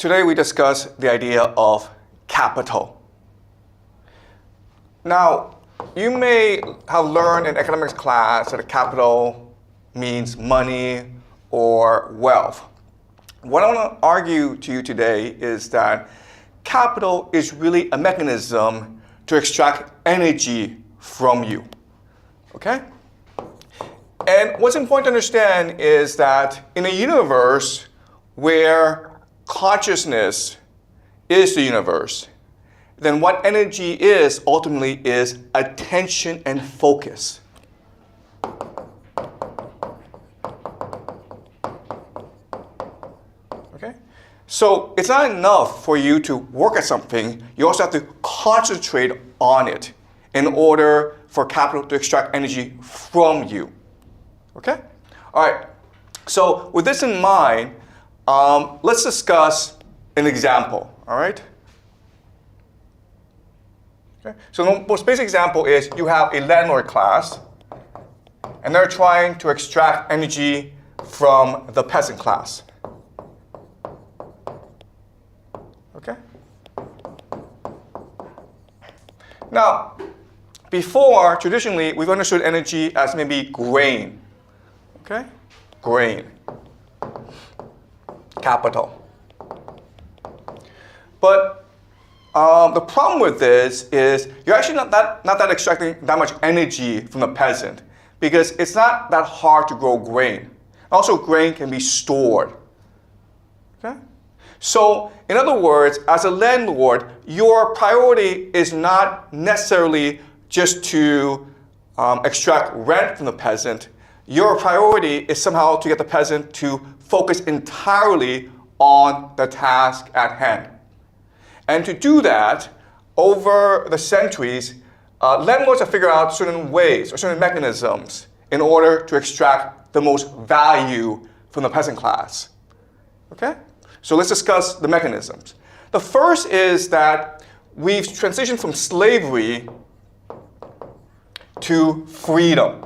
Today we discuss the idea of capital. Now, you may have learned in economics class that capital means money or wealth. What I want to argue to you today is that capital is really a mechanism to extract energy from you. Okay? And what's important to understand is that in a universe where consciousness is the universe, then what energy is ultimately is attention and focus. Okay? So it's not enough for you to work at something, you also have to concentrate on it in order for capital to extract energy from you. Okay? All right. So with this in mind, let's discuss an example. All right? Okay. So the most basic example is you have a landlord class, and they're trying to extract energy from the peasant class. Okay? Now, before, traditionally, we've understood energy as maybe grain. Okay? Grain. Capital. But the problem with this is you're actually not that extracting that much energy from the peasant because it's not that hard to grow grain. Also, grain can be stored. Okay? So, in other words, as a landlord, your priority is not necessarily just to extract rent from the peasant. Your priority is somehow to get the peasant to focus entirely on the task at hand. And to do that, over the centuries, landlords have figured out certain ways or certain mechanisms in order to extract the most value from the peasant class. Okay? So let's discuss the mechanisms. The first is that we've transitioned from slavery to freedom.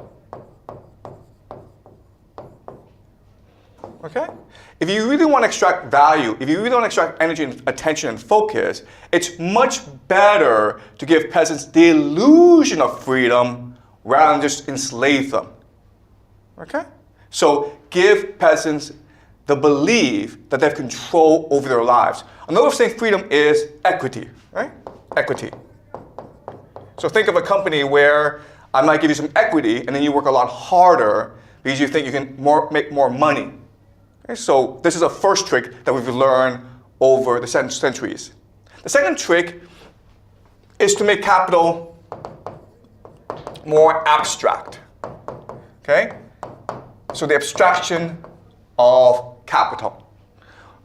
Okay? If you really want to extract value, if you really want to extract energy and attention and focus, it's much better to give peasants the illusion of freedom rather than just enslave them. Okay? So give peasants the belief that they have control over their lives. Another way of saying freedom is equity, right? Equity. So think of a company where I might give you some equity and then you work a lot harder because you think you can make more money. Okay, so this is a first trick that we've learned over the centuries. The second trick is to make capital more abstract. Okay? So the abstraction of capital.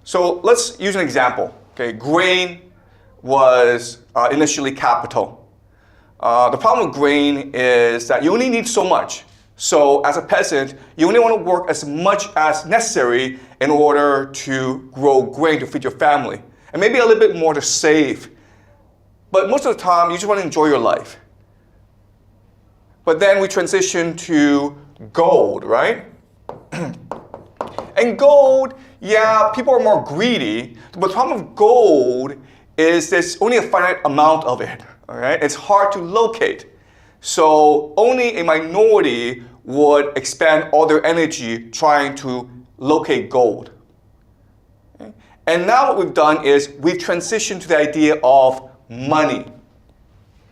So let's use an example. Okay, grain was initially capital. The problem with grain is that you only need so much. So as a peasant, you only want to work as much as necessary in order to grow grain to feed your family. And maybe a little bit more to save. But most of the time, you just want to enjoy your life. But then we transition to gold, right? And gold, yeah, people are more greedy. But the problem with gold is there's only a finite amount of it. All right? It's hard to locate. So only a minority would expend all their energy trying to locate gold. Okay? And now what we've done is we've transitioned to the idea of money.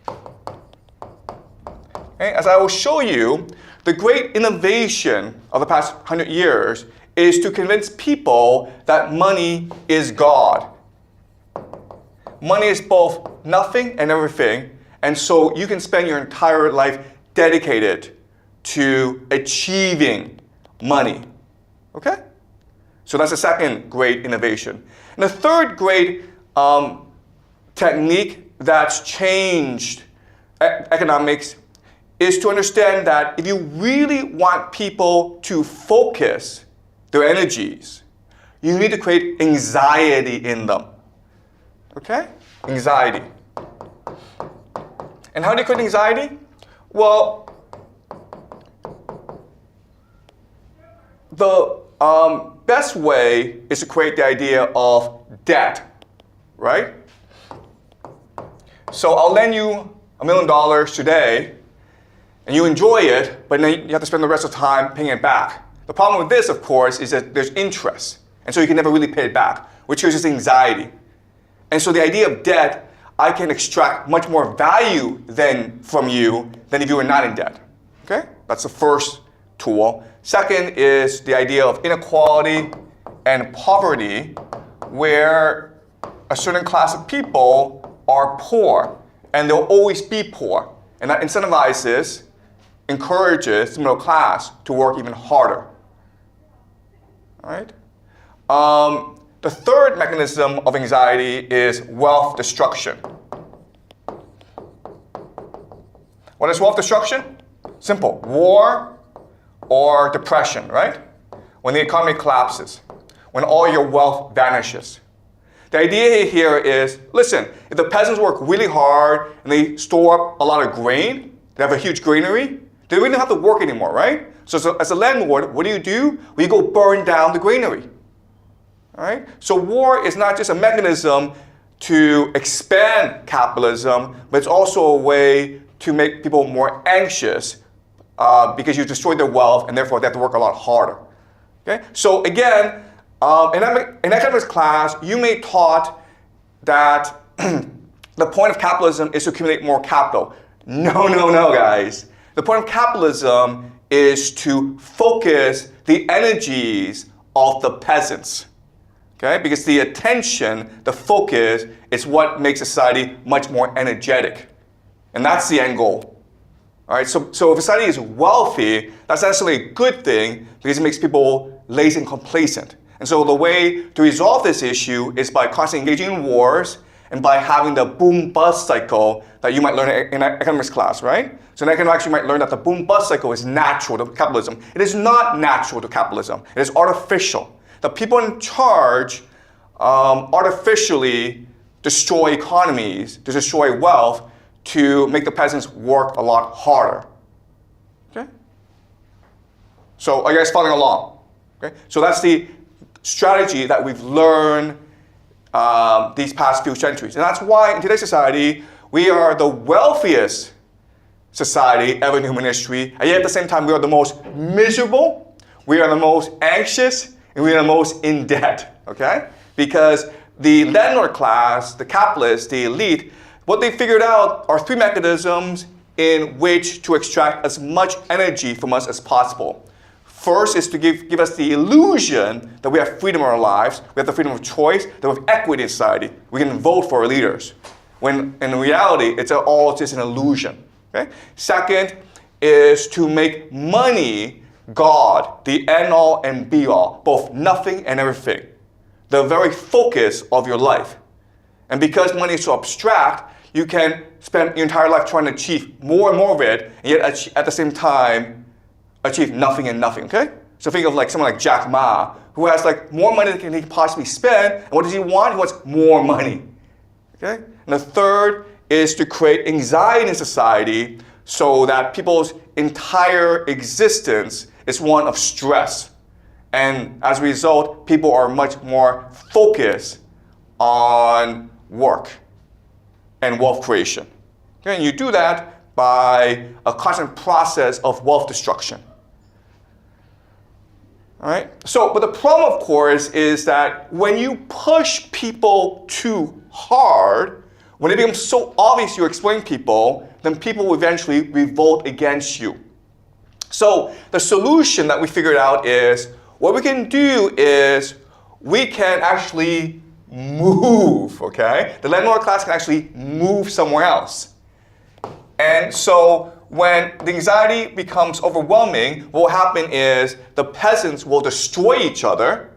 Okay? As I will show you, the great innovation of the past 100 years is to convince people that money is God. Money is both nothing and everything. And so you can spend your entire life dedicated to achieving money. Okay? So that's the second great innovation. And the third great technique that's changed economics is to understand that if you really want people to focus their energies, you need to create anxiety in them. Okay? Anxiety. And how do you create anxiety? Well, the best way is to create the idea of debt, right? So I'll lend you $1 million today, and you enjoy it, but then you have to spend the rest of the time paying it back. The problem with this, of course, is that there's interest, and so you can never really pay it back, which causes anxiety. And so the idea of debt, I can extract much more value from you than if you were not in debt. Okay? That's the first tool. Second is the idea of inequality and poverty, where a certain class of people are poor, and they'll always be poor. And that incentivizes, encourages the middle class to work even harder. All right? The third mechanism of anxiety is wealth destruction. What is wealth destruction? Simple. War or depression, right? When the economy collapses, when all your wealth vanishes. The idea here is, listen, if the peasants work really hard and they store up a lot of grain, they have a huge granary, they really don't have to work anymore, right? So as a landlord, what do? Well, you go burn down the granary. All right? So war is not just a mechanism to expand capitalism, but it's also a way to make people more anxious because you destroy their wealth and therefore they have to work a lot harder. Okay? So again, in economics class, you may taught that the point of capitalism is to accumulate more capital. No, guys. The point of capitalism is to focus the energies of the peasants. Okay? Because the attention, the focus, is what makes society much more energetic. And that's the end goal. All right? So if society is wealthy, that's actually a good thing because it makes people lazy and complacent. And so the way to resolve this issue is by constantly engaging in wars and by having the boom-bust cycle that you might learn in economics class, right? So in economics, you might learn that the boom-bust cycle is natural to capitalism. It is not natural to capitalism. It is artificial. The people in charge artificially destroy economies, to destroy wealth, to make the peasants work a lot harder. Okay? So are you guys following along? Okay? So that's the strategy that we've learned these past few centuries. And that's why in today's society, we are the wealthiest society ever in human history, and yet at the same time, we are the most miserable, we are the most anxious, and we are the most in debt, okay? Because the landlord class, the capitalists, the elite, what they figured out are three mechanisms in which to extract as much energy from us as possible. First is to give us the illusion that we have freedom in our lives, we have the freedom of choice, that we have equity in society. We can vote for our leaders. When in reality, it's all just an illusion. Okay? Second is to make money God, the end all and be all, both nothing and everything, the very focus of your life. And because money is so abstract, you can spend your entire life trying to achieve more and more of it, and yet at the same time, achieve nothing and nothing, okay? So think of like someone like Jack Ma, who has like more money than he can possibly spend, and what does he want? He wants more money, okay? And the third is to create anxiety in society so that people's entire existence is one of stress. And as a result, people are much more focused on work and wealth creation. Okay? And you do that by a constant process of wealth destruction. All right? So, but the problem, of course, is that when you push people too hard, when it becomes so obvious you explain people, then people will eventually revolt against you. So the solution that we figured out is, what we can do is we can actually move, okay? The landlord class can actually move somewhere else. And so when the anxiety becomes overwhelming, what will happen is the peasants will destroy each other,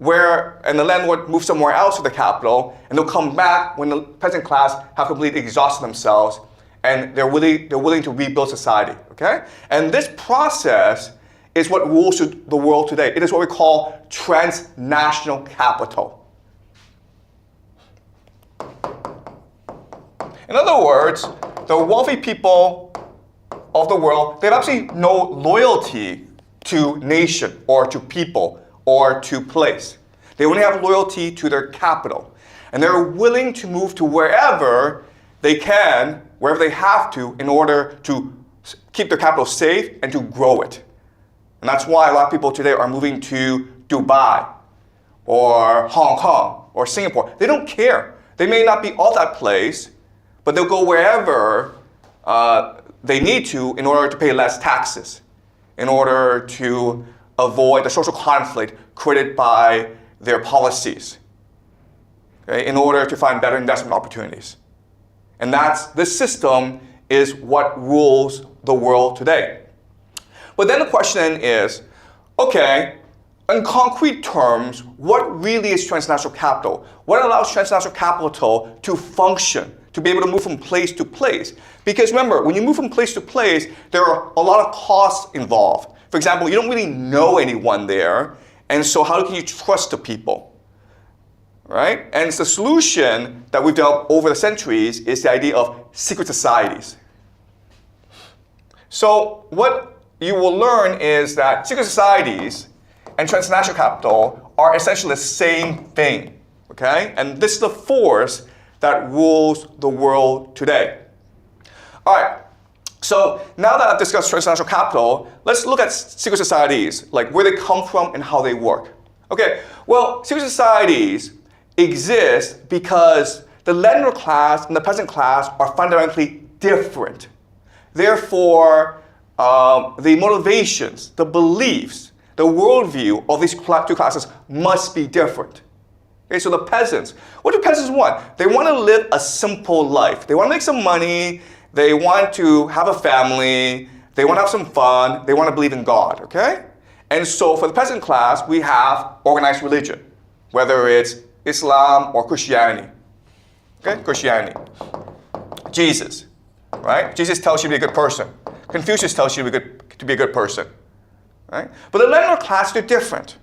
and the landlord moves somewhere else to the capital, and they'll come back when the peasant class have completely exhausted themselves, and they're willing to rebuild society, okay? And this process is what rules the world today. It is what we call transnational capital. In other words, the wealthy people of the world, they have absolutely no loyalty to nation or to people or to place. They only have loyalty to their capital. And they're willing to move to wherever they can, wherever they have to, in order to keep their capital safe and to grow it. And that's why a lot of people today are moving to Dubai or Hong Kong or Singapore. They don't care. They may not be of that place, but they'll go wherever they need to in order to pay less taxes, in order to avoid the social conflict created by their policies, okay, in order to find better investment opportunities. And this system is what rules the world today. But then the question is, okay, in concrete terms, what really is transnational capital? What allows transnational capital to function, to be able to move from place to place? Because remember, when you move from place to place, there are a lot of costs involved. For example, you don't really know anyone there, and so how can you trust the people? Right? And the solution that we've developed over the centuries is the idea of secret societies. So what you will learn is that secret societies and transnational capital are essentially the same thing, okay? And this is the force that rules the world today. All right, so now that I've discussed transnational capital, let's look at secret societies, like where they come from and how they work. Okay, well, secret societies exist because the lender class and the peasant class are fundamentally different. Therefore, the motivations, the beliefs, the worldview of these two classes must be different. Okay, so the peasants, what do peasants want? They want to live a simple life. They want to make some money, they want to have a family, they want to have some fun, they want to believe in God, okay? And so for the peasant class, we have organized religion, whether it's Islam or Christianity. Okay, Christianity. Jesus, right? Jesus tells you to be a good person. Confucius tells you to be a good person, right? But the lender class, they're different.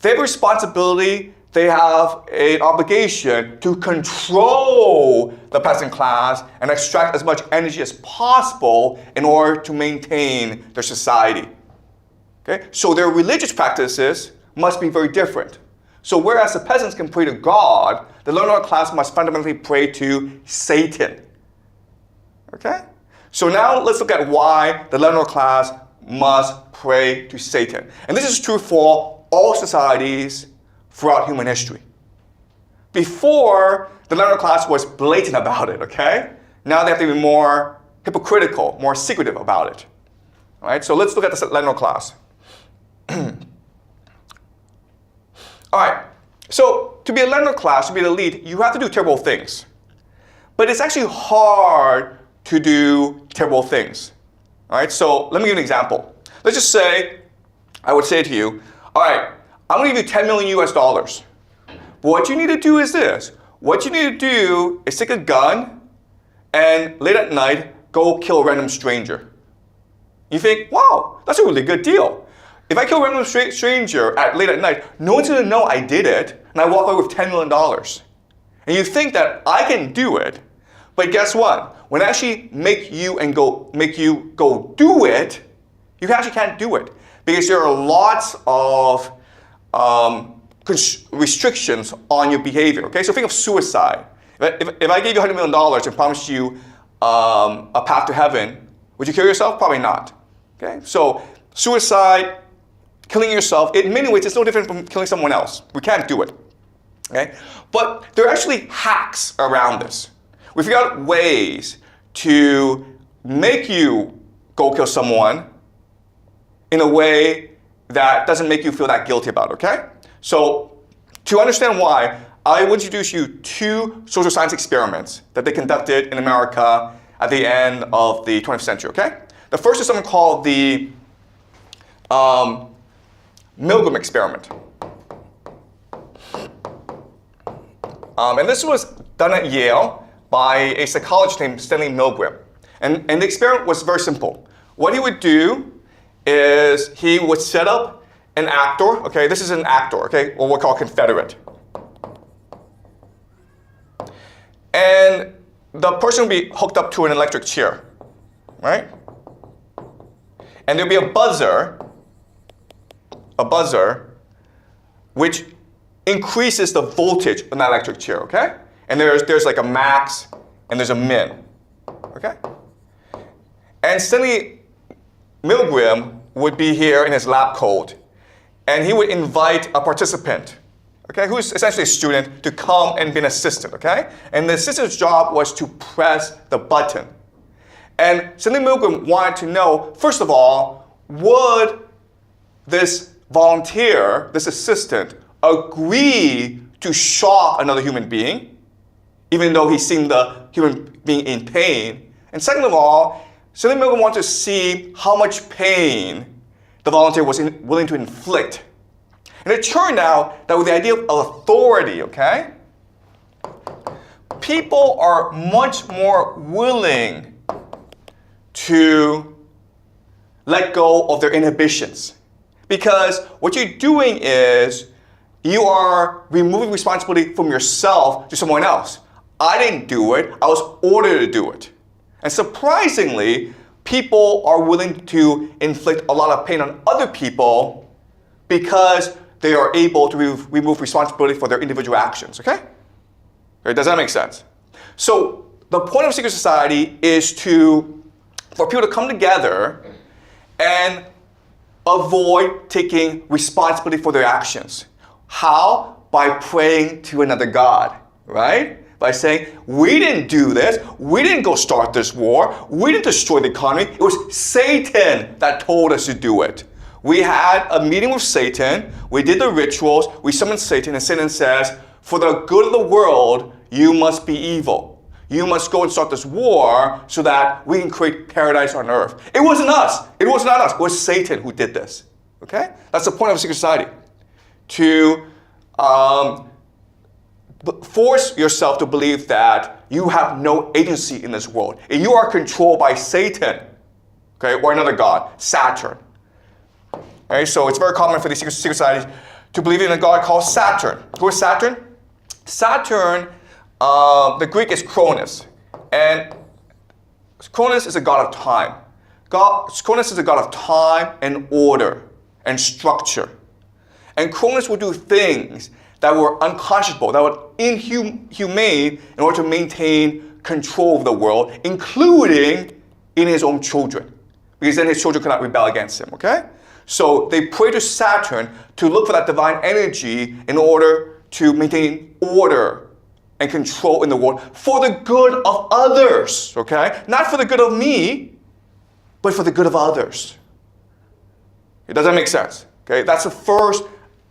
They have a responsibility, they have an obligation to control the peasant class and extract as much energy as possible in order to maintain their society. Okay? So their religious practices must be very different. So whereas the peasants can pray to God, the learner class must fundamentally pray to Satan. Okay? So now let's look at why the learner class must pray to Satan. And this is true for all societies throughout human history. Before, the learner class was blatant about it, okay? Now they have to be more hypocritical, more secretive about it. All right, so let's look at the learner class. All right, so to be a learner class, to be the elite, you have to do terrible things. But it's actually hard to do terrible things. All right, so let me give you an example. Let's just say, I would say to you, all right, I'm gonna give you 10 million US dollars. But what you need to do is this. What you need to do is take a gun and late at night, go kill a random stranger. You think, wow, that's a really good deal. If I kill a random stranger late at night, no one's gonna know I did it, and I walk away with $10 million. And you think that I can do it, but guess what? When I actually make you go do it, you actually can't do it. Because there are lots of restrictions on your behavior, okay? So think of suicide. If I gave you $100 million and promised you a path to heaven, would you kill yourself? Probably not, okay? So suicide, killing yourself, in many ways, it's no different from killing someone else. We can't do it, okay? But there are actually hacks around this. We figured out ways to make you go kill someone in a way that doesn't make you feel that guilty about it, okay? So to understand why, I will introduce you two social science experiments that they conducted in America at the end of the 20th century, okay? The first is something called the Milgram experiment. And this was done at Yale by a psychologist named Stanley Milgram. And the experiment was very simple. What he would do is he would set up an actor, okay, this is an actor, okay, or what we call Confederate. And the person would be hooked up to an electric chair, right? And there'd be a buzzer which increases the voltage of that electric chair, okay? And there's like a max and there's a min, okay? And Stanley Milgram would be here in his lab coat, and he would invite a participant, okay, who's essentially a student, to come and be an assistant, okay? And the assistant's job was to press the button. And Stanley Milgram wanted to know, first of all, would this volunteer, this assistant, agree to shock another human being, even though he's seen the human being in pain? And second of all, Stanley Milgram wanted to see how much pain the volunteer was willing to inflict. And it turned out that with the idea of authority, okay, people are much more willing to let go of their inhibitions. Because what you're doing is you are removing responsibility from yourself to someone else. I didn't do it, I was ordered to do it. And surprisingly, people are willing to inflict a lot of pain on other people because they are able to remove responsibility for their individual actions, okay? Does that make sense? So the point of secret society is for people to come together and avoid taking responsibility for their actions. How? By praying to another god, right? By saying, we didn't do this, we didn't go start this war, we didn't destroy the economy, it was Satan that told us to do it. We had a meeting with Satan, we did the rituals, we summoned Satan, and Satan says, for the good of the world, you must be evil. You must go and start this war so that we can create paradise on earth. It wasn't us. It was not us. It was Satan who did this. Okay? That's the point of secret society. To force yourself to believe that you have no agency in this world. And you are controlled by Satan, okay, or another god, Saturn. Okay, so it's very common for these secret societies to believe in a god called Saturn. Who is Saturn? Saturn, the Greek is Cronus. And Cronus is a god of time. Cronus is a god of time and order and structure. And Cronus would do things that were unconscionable, that were inhumane in order to maintain control of the world, including in his own children. Because then his children could not rebel against him, okay? So they pray to Saturn to look for that divine energy in order to maintain order and control in the world for the good of others, okay? Not for the good of me, but for the good of others. Does that make sense? Okay, that's the first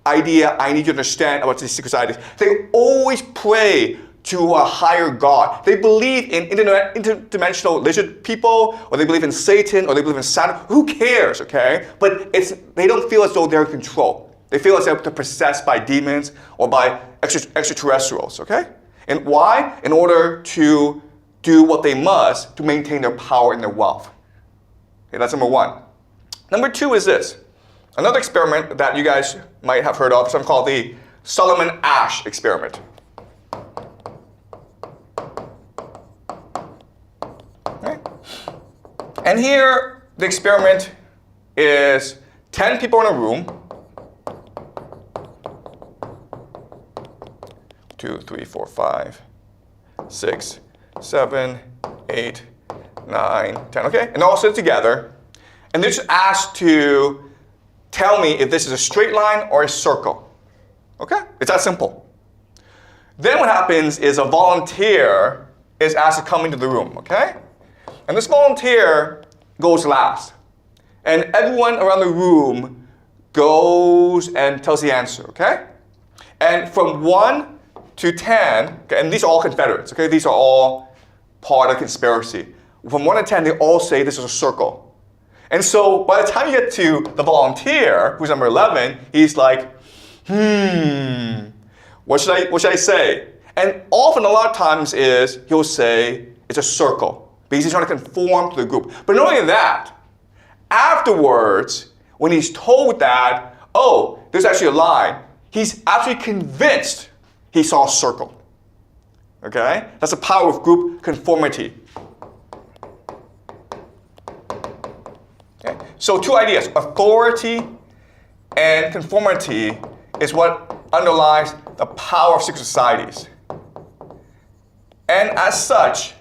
idea I need you to understand about these secret societies. They always pray to a higher God. They believe in interdimensional lizard people, or they believe in Satan, or they believe in Saturn. Who cares, okay? But they don't feel as though they're in control. They feel as though they're possessed by demons or by extraterrestrials, okay? And why? In order to do what they must to maintain their power and their wealth. Okay, that's number one. Number two is this. Another experiment that you guys might have heard of, something called the Solomon Asch experiment. Okay. And here, the experiment is 10 people in a room. 2, 3, 4, 5, 6, 7, 8, 9, 10. Okay, and they all sit together. And they're just asked to tell me if this is a straight line or a circle. Okay? It's that simple. Then what happens is a volunteer is asked to come into the room, okay? And this volunteer goes last. And everyone around the room goes and tells the answer, okay? And from 1 to 10, okay, and these are all Confederates, okay? These are all part of the conspiracy. From 1 to 10, they all say this is a circle. And so by the time you get to the volunteer, who's number 11, he's like, what should I say? And often, a lot of times is, he'll say, it's a circle, because he's trying to conform to the group. But not only that, afterwards, when he's told that, oh, there's actually a line, he's actually convinced he saw a circle. Okay? That's the power of group conformity. Okay? So two ideas, authority and conformity is what underlies the power of secret societies. And as such,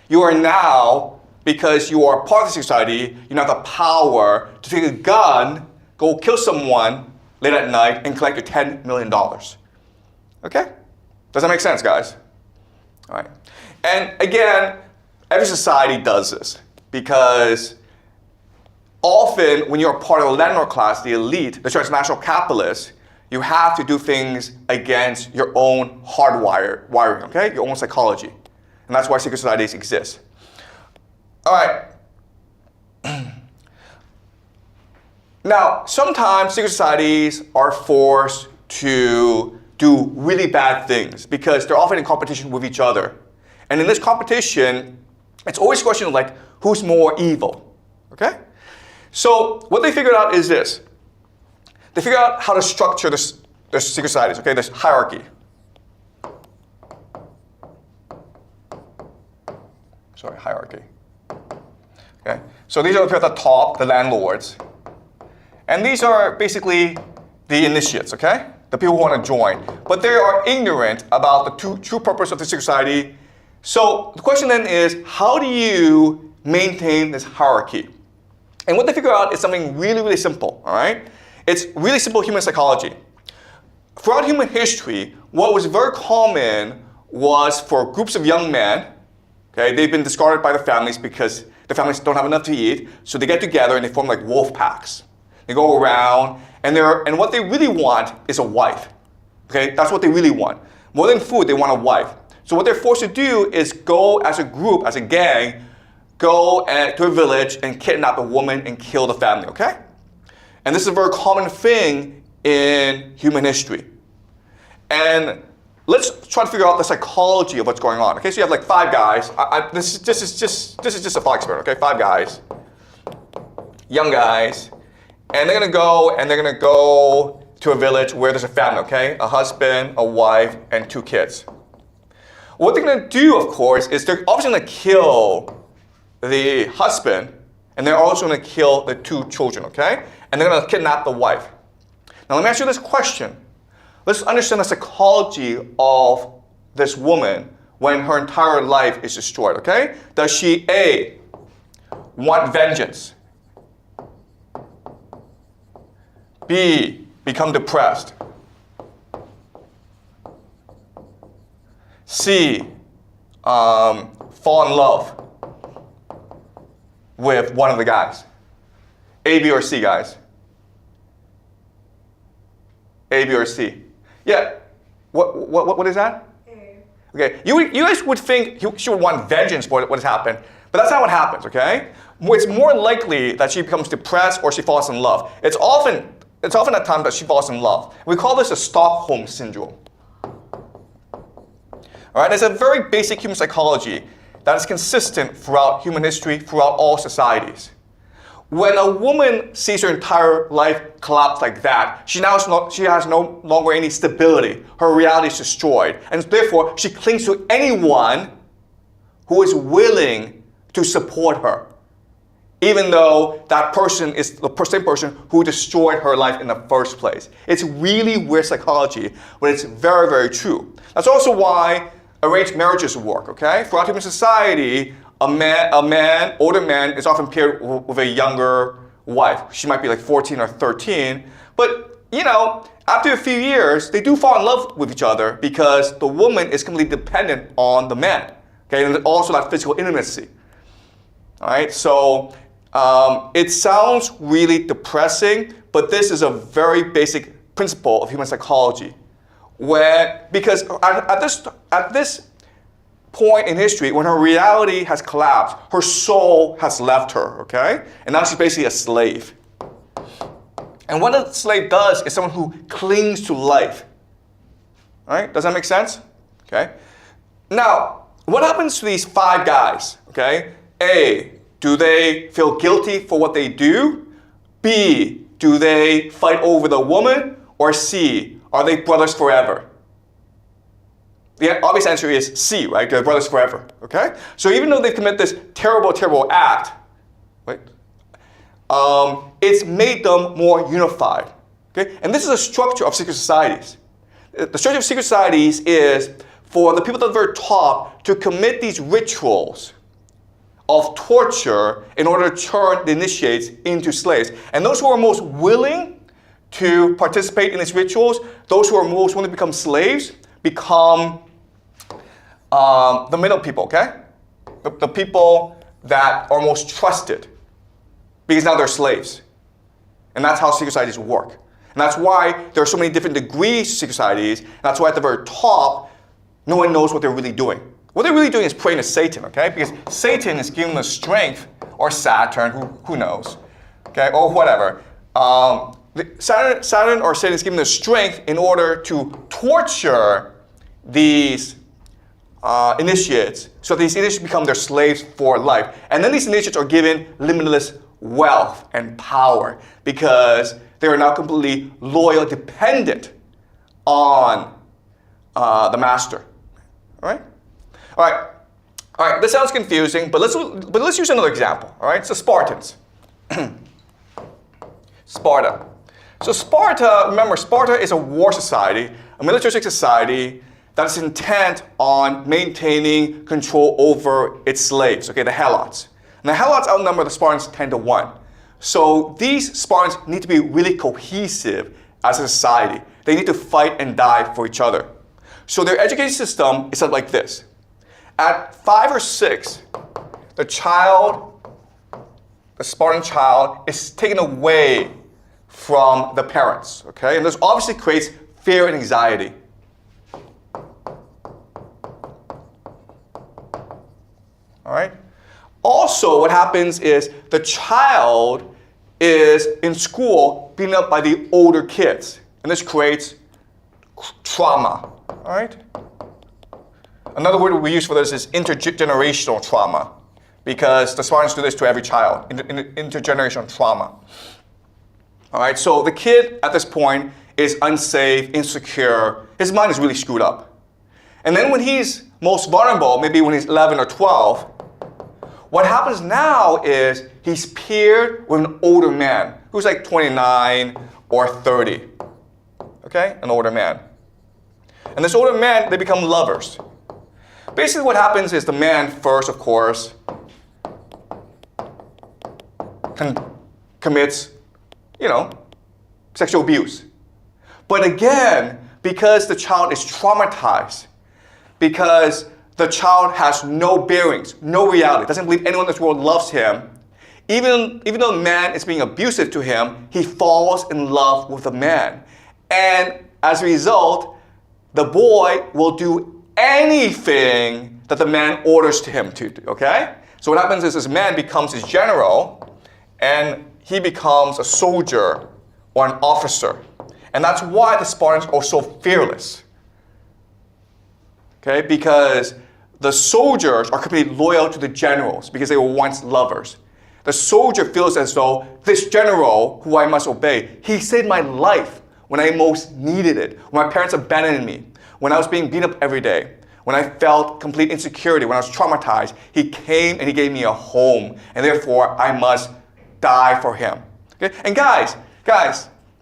you are now, because you are part of the secret society, you now have the power to take a gun, go kill someone late at night, and collect your $10 million. Okay? Does that make sense, guys? All right. And again, every society does this because often when you're part of the landlord class, the elite, the transnational capitalists, you have to do things against your own wiring, okay? Your own psychology. And that's why secret societies exist. All right. Now, sometimes secret societies are forced to do really bad things because they're often in competition with each other. And in this competition, it's always a question of like, who's more evil, okay? So what they figured out is this. They figured out how to structure the secret societies, okay? This hierarchy. Sorry, hierarchy. Okay, so these are the people at the top, the landlords. And these are basically the initiates, okay? The people who want to join. But they are ignorant about the true purpose of the secret society. So the question then is, how do you maintain this hierarchy? And what they figure out is something really, really simple, all right? It's really simple human psychology. Throughout human history, what was very common was for groups of young men, okay, they've been discarded by their families because the families don't have enough to eat, so they get together and they form like wolf packs. They go around, and what they really want is a wife. Okay, that's what they really want. More than food, they want a wife. So what they're forced to do is go as a group, as a gang, go to a village and kidnap a woman and kill the family, okay? And this is a very common thing in human history. And let's try to figure out the psychology of what's going on. Okay, so you have like 5 guys. This is just a thought experiment, okay? 5 guys, young guys. And they're gonna go to a village where there's a family, okay? A husband, a wife, and 2 kids. What they're gonna do, of course, is they're obviously gonna kill the husband, and they're also gonna kill the 2 children, okay? And they're gonna kidnap the wife. Now let me ask you this question. Let's understand the psychology of this woman when her entire life is destroyed, okay? Does she, A, want vengeance? B, become depressed? C, fall in love with one of the guys? A, B, or C, guys? A, B, or C? Yeah. What is that? A. Okay. You guys would think she would want vengeance for what has happened, but that's not what happens, okay? It's more likely that she becomes depressed or she falls in love. It's often at times that she falls in love. We call this a Stockholm syndrome. All right, it's a very basic human psychology that is consistent throughout human history, throughout all societies. When a woman sees her entire life collapse like that, she has no longer any stability. Her reality is destroyed. And therefore, she clings to anyone who is willing to support her, even though that person is the same person who destroyed her life in the first place. It's really weird psychology, but it's very, very true. That's also why arranged marriages work, okay? Throughout human society, older man is often paired with a younger wife. She might be like 14 or 13. But, after a few years, they do fall in love with each other because the woman is completely dependent on the man. Okay, and also that physical intimacy. All right, so it sounds really depressing, but this is a very basic principle of human psychology. Because at this point in history, when her reality has collapsed, her soul has left her, okay? And now she's basically a slave. And what a slave does is someone who clings to life. All right, does that make sense? Okay. Now, what happens to these 5 guys, okay? A, do they feel guilty for what they do? B, do they fight over the woman? Or C, are they brothers forever? The obvious answer is C, right? They're brothers forever, okay? So even though they've committed this terrible, terrible act, right, it's made them more unified. Okay? And this is a structure of secret societies. The structure of secret societies is for the people that are very top to commit these rituals of torture in order to turn the initiates into slaves. And those who are most willing to participate in these rituals, those who are most willing to become slaves, become the middle people, okay? The people that are most trusted, because now they're slaves. And that's how secret societies work. And that's why there are so many different degrees to secret societies. And that's why at the very top, no one knows what they're really doing. What they're really doing is praying to Satan, okay? Because Satan is giving them the strength, or Saturn, who knows, okay? Or whatever. Saturn or Satan is giving them the strength in order to torture these initiates, so these initiates become their slaves for life. And then these initiates are given limitless wealth and power because they are now completely loyal, dependent on the master. All right? All right. All right. This sounds confusing, but let's use another example. All right. So Spartans. Sparta. So Sparta, remember, Sparta is a war society, a militaristic society that is intent on maintaining control over its slaves, okay, the Helots. And the Helots outnumber the Spartans 10-1. So these Spartans need to be really cohesive as a society. They need to fight and die for each other. So their education system is like this. At 5 or 6, the Spartan child is taken away from the parents, okay? And this obviously creates fear and anxiety. All right? Also, what happens is the child is in school beaten up by the older kids. And this creates trauma. All right? Another word we use for this is intergenerational trauma, because the Spartans do this to every child, intergenerational trauma. All right, so the kid at this point is unsafe, insecure. His mind is really screwed up. And then when he's most vulnerable, maybe when he's 11 or 12, what happens now is he's paired with an older man who's like 29 or 30. Okay, an older man. And this older man, they become lovers. Basically what happens is the man first, of course, commits, sexual abuse. But again, because the child is traumatized, because the child has no bearings, no reality, doesn't believe anyone in this world loves him, even though the man is being abusive to him, he falls in love with the man. And as a result, the boy will do anything that the man orders to him to do, okay? So what happens is this man becomes his general, and he becomes a soldier or an officer. And that's why the Spartans are so fearless. Okay, because the soldiers are completely loyal to the generals because they were once lovers. The soldier feels as though this general, who I must obey, he saved my life when I most needed it, when my parents abandoned me, when I was being beat up every day, when I felt complete insecurity, when I was traumatized. He came and he gave me a home, and therefore I must die for him. Okay? And guys,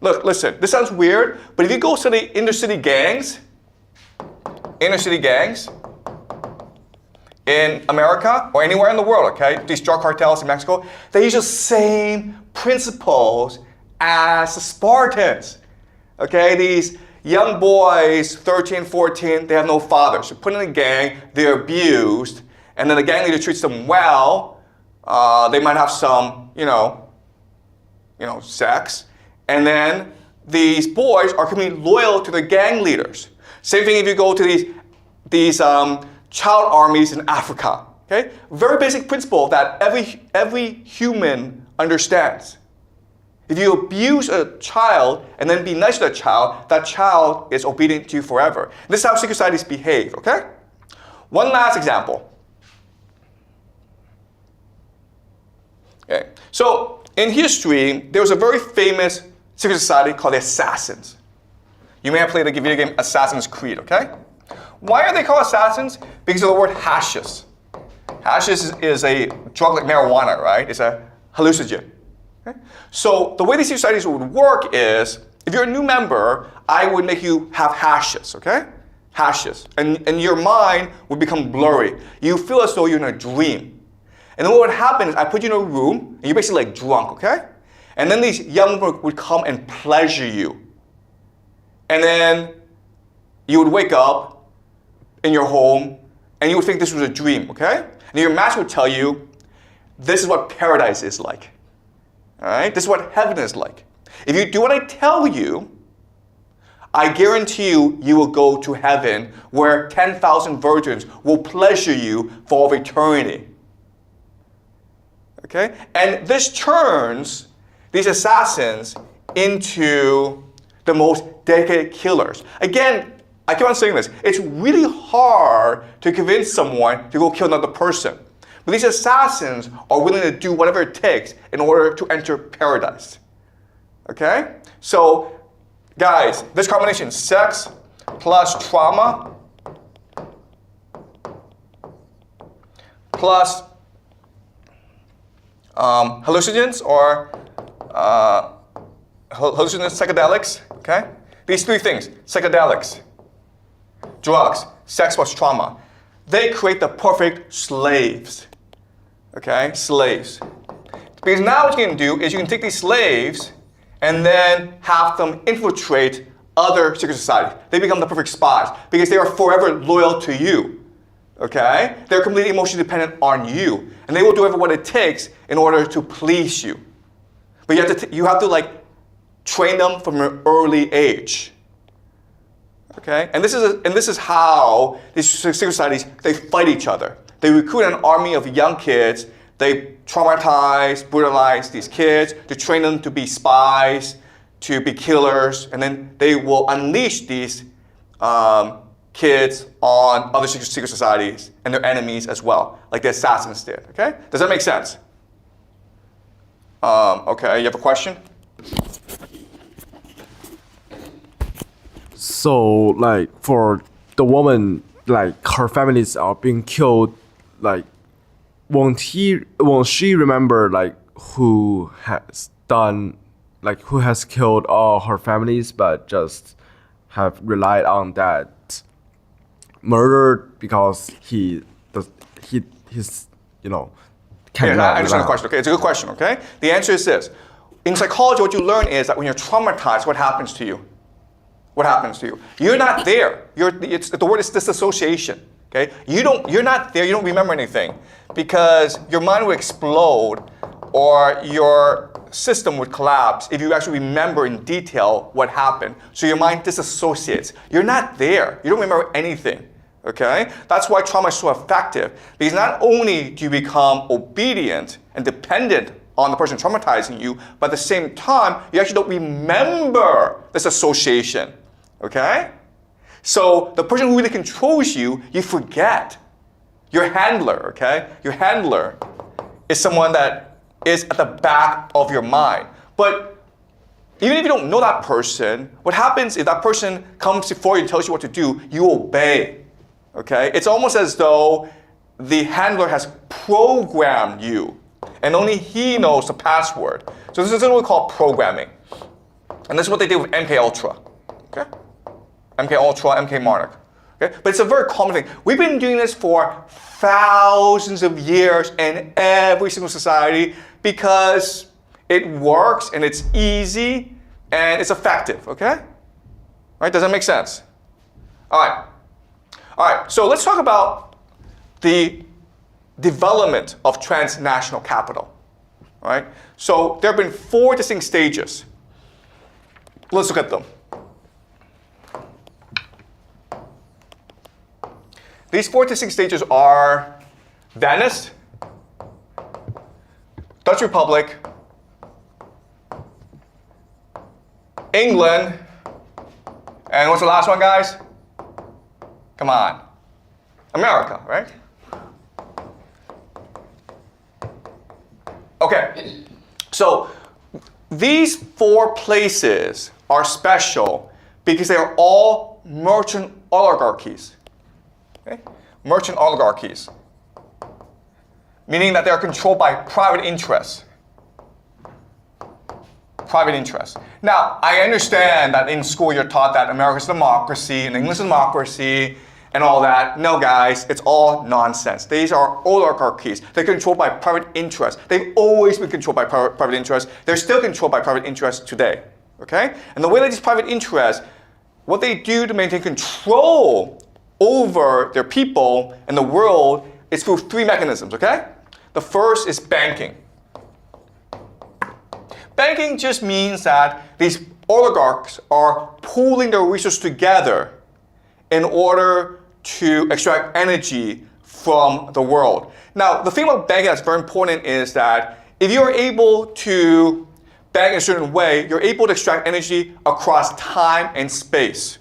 look, listen, this sounds weird, but if you go to the inner city gangs in America or anywhere in the world, okay, these drug cartels in Mexico, they use the same principles as the Spartans. Okay, these young boys, 13, 14, they have no fathers. They're put in a gang, they're abused, and then the gang leader treats them well. They might have some, sex, and then these boys are completely loyal to their gang leaders. Same thing if you go to these child armies in Africa. Okay, very basic principle that every human understands. If you abuse a child and then be nice to that child is obedient to you forever. And this is how secret societies behave. Okay, one last example. Okay, so in history, there was a very famous secret society called the Assassins. You may have played the video game Assassin's Creed, okay? Why are they called assassins? Because of the word hashish. Hashish is a drug like marijuana, right? It's a hallucinogen. Okay? So the way these societies would work is if you're a new member, I would make you have hashes, okay? Hashes. And your mind would become blurry. You feel as though you're in a dream. And then what would happen is I put you in a room, and you're basically like drunk, okay? And then these young people would come and pleasure you. And then you would wake up in your home, and you would think this was a dream, okay? And your master would tell you, this is what paradise is like. All right? This is what heaven is like. If you do what I tell you, I guarantee you, you will go to heaven where 10,000 virgins will pleasure you for all of eternity. Okay? And this turns these assassins into the most dedicated killers. Again, I keep on saying this. It's really hard to convince someone to go kill another person. But these assassins are willing to do whatever it takes in order to enter paradise. Okay? So, guys, this combination, sex plus trauma plus hallucinogens or hallucinogens, psychedelics, okay? These three things, psychedelics, drugs, sex plus trauma, they create the perfect slaves, okay? Slaves. Because now what you can do is you can take these slaves and then have them infiltrate other secret societies. They become the perfect spies because they are forever loyal to you, okay? They're completely emotionally dependent on you, and they will do what it takes in order to please you. But you have to like train them from an early age, okay? And this is how these secret societies, they fight each other. They recruit an army of young kids. They traumatize, brutalize these kids to train them to be spies, to be killers, and then they will unleash these kids on other secret societies and their enemies as well, like the assassins did, okay? Does that make sense? Okay, you have a question? So, like, for the woman, like, her families are being killed, like, won't she remember, like, who has killed all her families, but just have relied on that murder because he's Yeah, I understand the question. Okay, it's a good question, okay? The answer is this. In psychology, what you learn is that when you're traumatized, what happens to you? What happens to you? You're not there. The word is disassociation. Okay? You're not there, you don't remember anything because your mind would explode or your system would collapse if you actually remember in detail what happened. So your mind disassociates. You're not there. You don't remember anything. Okay? That's why trauma is so effective because not only do you become obedient and dependent on the person traumatizing you, but at the same time, you actually don't remember this association. Okay? So the person who really controls you, you forget. Your handler, okay? Your handler is someone that is at the back of your mind. But even if you don't know that person, what happens if that person comes before you and tells you what to do, you obey. Okay? It's almost as though the handler has programmed you, and only he knows the password. So this is what we call programming. And this is what they did with MK Ultra. Okay? MK Ultra, MK Monarch. Okay? But it's a very common thing. We've been doing this for thousands of years in every single society because it works and it's easy and it's effective, okay? Right? Does that make sense? All right, so let's talk about the development of transnational capital. All right? So there have been 4 distinct stages. Let's look at them. These 4 distinct stages are Venice, Dutch Republic, England, and what's the last one, guys? Come on. America, right? Okay, so these 4 places are special because they are all merchant oligarchies. Okay? Merchant oligarchies, meaning that they are controlled by private interests. private interest. Now, I understand that in school you're taught that America's a democracy and England's a democracy and all that. No, guys, it's all nonsense. These are oligarchies. They're controlled by private interests. They've always been controlled by private interests. They're still controlled by private interests today, okay? And the way that these private interests, what they do to maintain control over their people and the world is through three mechanisms, okay? The first is banking. Banking just means that these oligarchs are pooling their resources together in order to extract energy from the world. Now, the thing about banking that's very important is that if you're able to bank in a certain way, you're able to extract energy across time and space,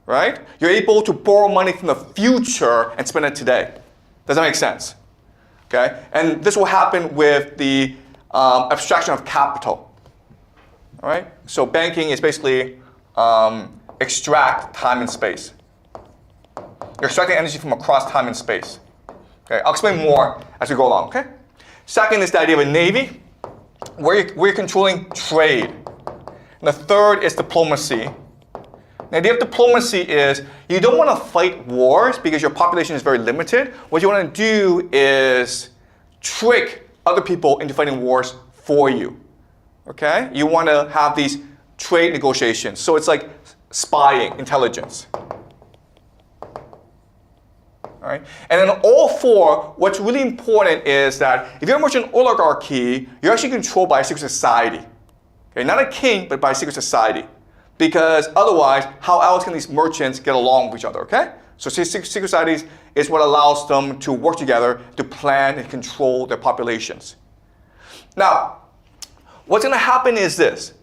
right? You're able to borrow money from the future and spend it today. Does that make sense? Okay, and this will happen with the abstraction of capital. All right, so banking is basically extract time and space. You're extracting energy from across time and space. Okay, I'll explain more as we go along. Okay. Second is the idea of a navy, where you're controlling trade. And the third is diplomacy. The idea of diplomacy is you don't want to fight wars because your population is very limited. What you want to do is trick other people into fighting wars for you. Okay? You want to have these trade negotiations. So it's like spying, intelligence. All right? And then all four, what's really important is that if you're a merchant oligarchy, you're actually controlled by a secret society. Okay? Not a king, but by a secret society. Because otherwise, how else can these merchants get along with each other, okay? So secret societies is what allows them to work together to plan and control their populations. Now, what's going to happen is this.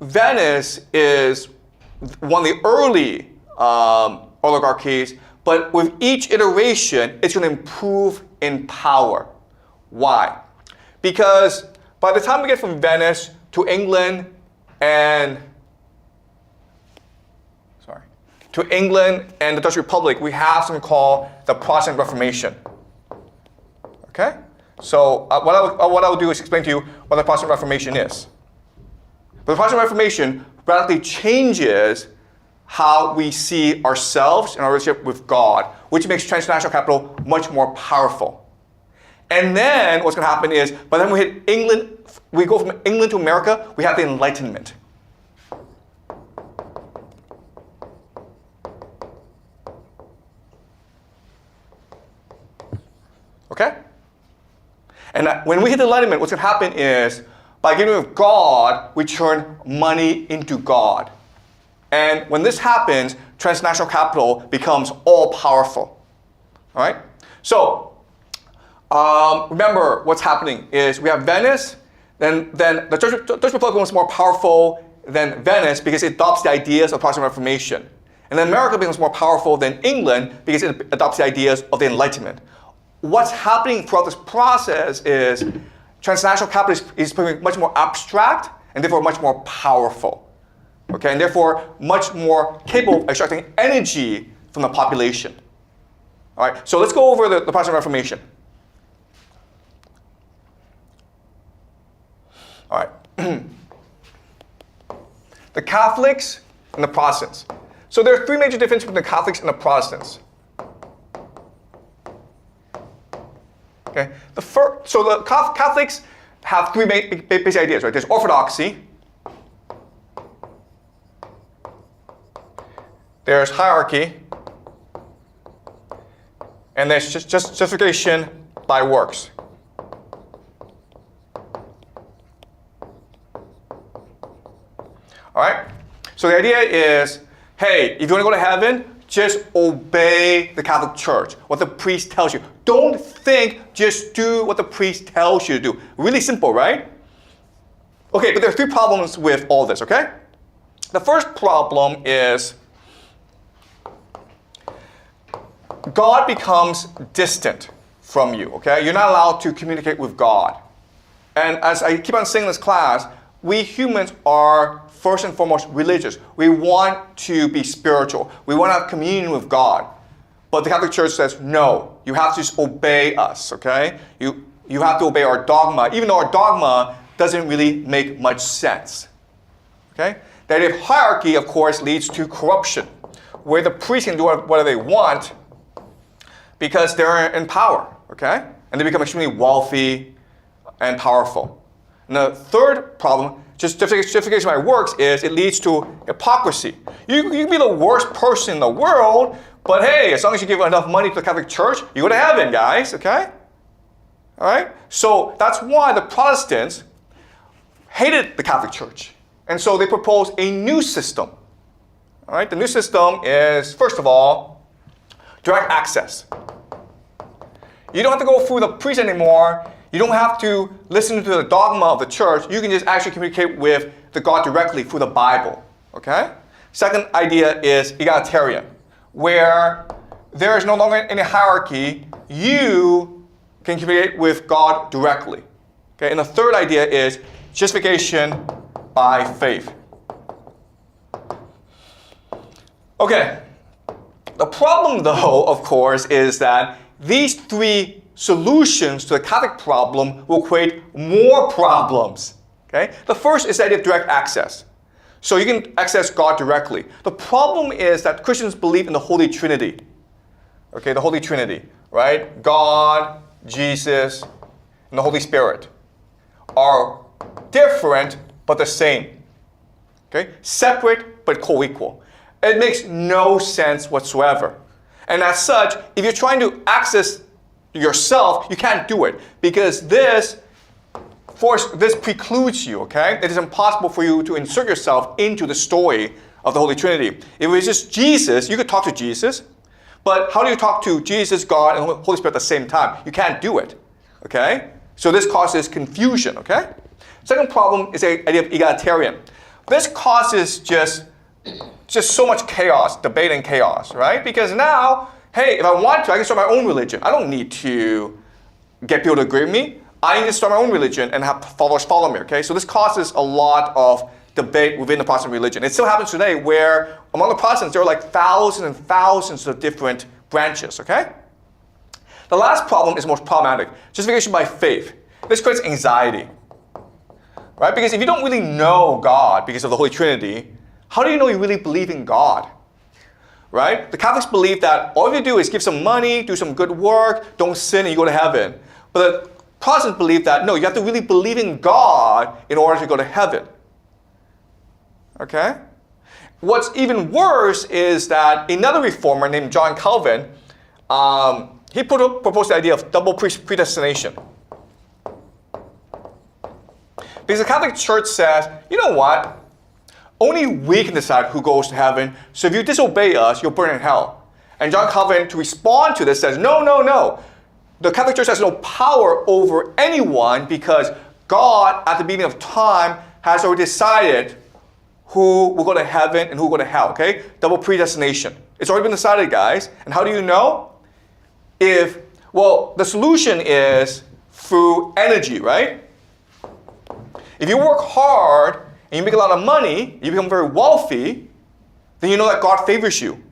Venice is one of the early oligarchies, but with each iteration, it's going to improve in power. Why? Because by the time we get from Venice to England and the Dutch Republic, we have something called the Protestant Reformation. Okay? So what I will do is explain to you what the Protestant Reformation is. But the Protestant Reformation radically changes how we see ourselves and our relationship with God, which makes transnational capital much more powerful. And then what's going to happen is, by the time we hit England, we go from England to America, we have the Enlightenment. Okay? And when we hit the Enlightenment, what's going to happen is, by getting rid of God, we turn money into God. And when this happens, transnational capital becomes all-powerful. All right? So, remember what's happening is we have Venice, then the Dutch Republic becomes more powerful than Venice because it adopts the ideas of Protestant Reformation. And then America becomes more powerful than England because it adopts the ideas of the Enlightenment. What's happening throughout this process is transnational capital is becoming much more abstract and therefore much more powerful. Okay, and therefore much more capable of extracting energy from the population. All right, so let's go over the Protestant Reformation. All right. The Catholics and the Protestants. So there are three major differences between the Catholics and the Protestants. Okay. So the Catholics have three basic ideas, right? There's orthodoxy, there's hierarchy, and there's justification by works. All right? So the idea is, hey, if you want to go to heaven, just obey the Catholic Church, what the priest tells you. Don't think, just do what the priest tells you to do. Really simple, right? Okay, but there are three problems with all this, okay? The first problem is God becomes distant from you, okay? You're not allowed to communicate with God. And as I keep on saying in this class, we humans are first and foremost religious. We want to be spiritual. We want to have communion with God. But the Catholic Church says, no, you have to just obey us, okay? You have to obey our dogma, even though our dogma doesn't really make much sense. Okay? The idea of hierarchy, of course, leads to corruption, where the priests can do whatever they want because they're in power, okay? And they become extremely wealthy and powerful. And the third problem, just justification by works, is it leads to hypocrisy. You can be the worst person in the world, but hey, as long as you give enough money to the Catholic Church, you go to heaven, guys, okay? All right? So that's why the Protestants hated the Catholic Church. And so they proposed a new system. All right? The new system is, first of all, direct access. You don't have to go through the priest anymore. You don't have to listen to the dogma of the church. You can just actually communicate with the God directly through the Bible. Okay? Second idea is egalitarian, where there is no longer any hierarchy. You can communicate with God directly. Okay? And the third idea is justification by faith. Okay. The problem, though, of course, is that these three solutions to the Catholic problem will create more problems. Okay? The first is the idea of direct access. So you can access God directly. The problem is that Christians believe in the Holy Trinity. Okay, the Holy Trinity, right? God, Jesus, and the Holy Spirit are different but the same. Okay? Separate but co-equal. It makes no sense whatsoever. And as such, if you're trying to access yourself, you can't do it because this precludes you, okay? It is impossible for you to insert yourself into the story of the Holy Trinity. If it was just Jesus, you could talk to Jesus, but how do you talk to Jesus, God, and the Holy Spirit at the same time? You can't do it, okay? So this causes confusion, okay? Second problem is the idea of egalitarian. This causes just so much chaos, debate and chaos, right? Because now, hey, if I want to, I can start my own religion. I don't need to get people to agree with me. I need to start my own religion and have followers follow me, okay? So this causes a lot of debate within the Protestant religion. It still happens today where among the Protestants, there are like thousands and thousands of different branches, okay? The last problem is most problematic. Justification by faith. This creates anxiety, right? Because if you don't really know God because of the Holy Trinity, how do you know you really believe in God? Right? The Catholics believe that all you do is give some money, do some good work, don't sin, and you go to heaven. But the Protestants believe that, no, you have to really believe in God in order to go to heaven. Okay? What's even worse is that another reformer named John Calvin, he proposed the idea of double predestination. Because the Catholic Church says, you know what? Only we can decide who goes to heaven. So if you disobey us, you'll burn in hell. And John Calvin, to respond to this, says, no, no, no. The Catholic Church has no power over anyone because God, at the beginning of time, has already decided who will go to heaven and who will go to hell, okay? Double predestination. It's already been decided, guys. And how do you know? Well, the solution is through energy, right? If you work hard, and you make a lot of money, you become very wealthy, then you know that God favors you.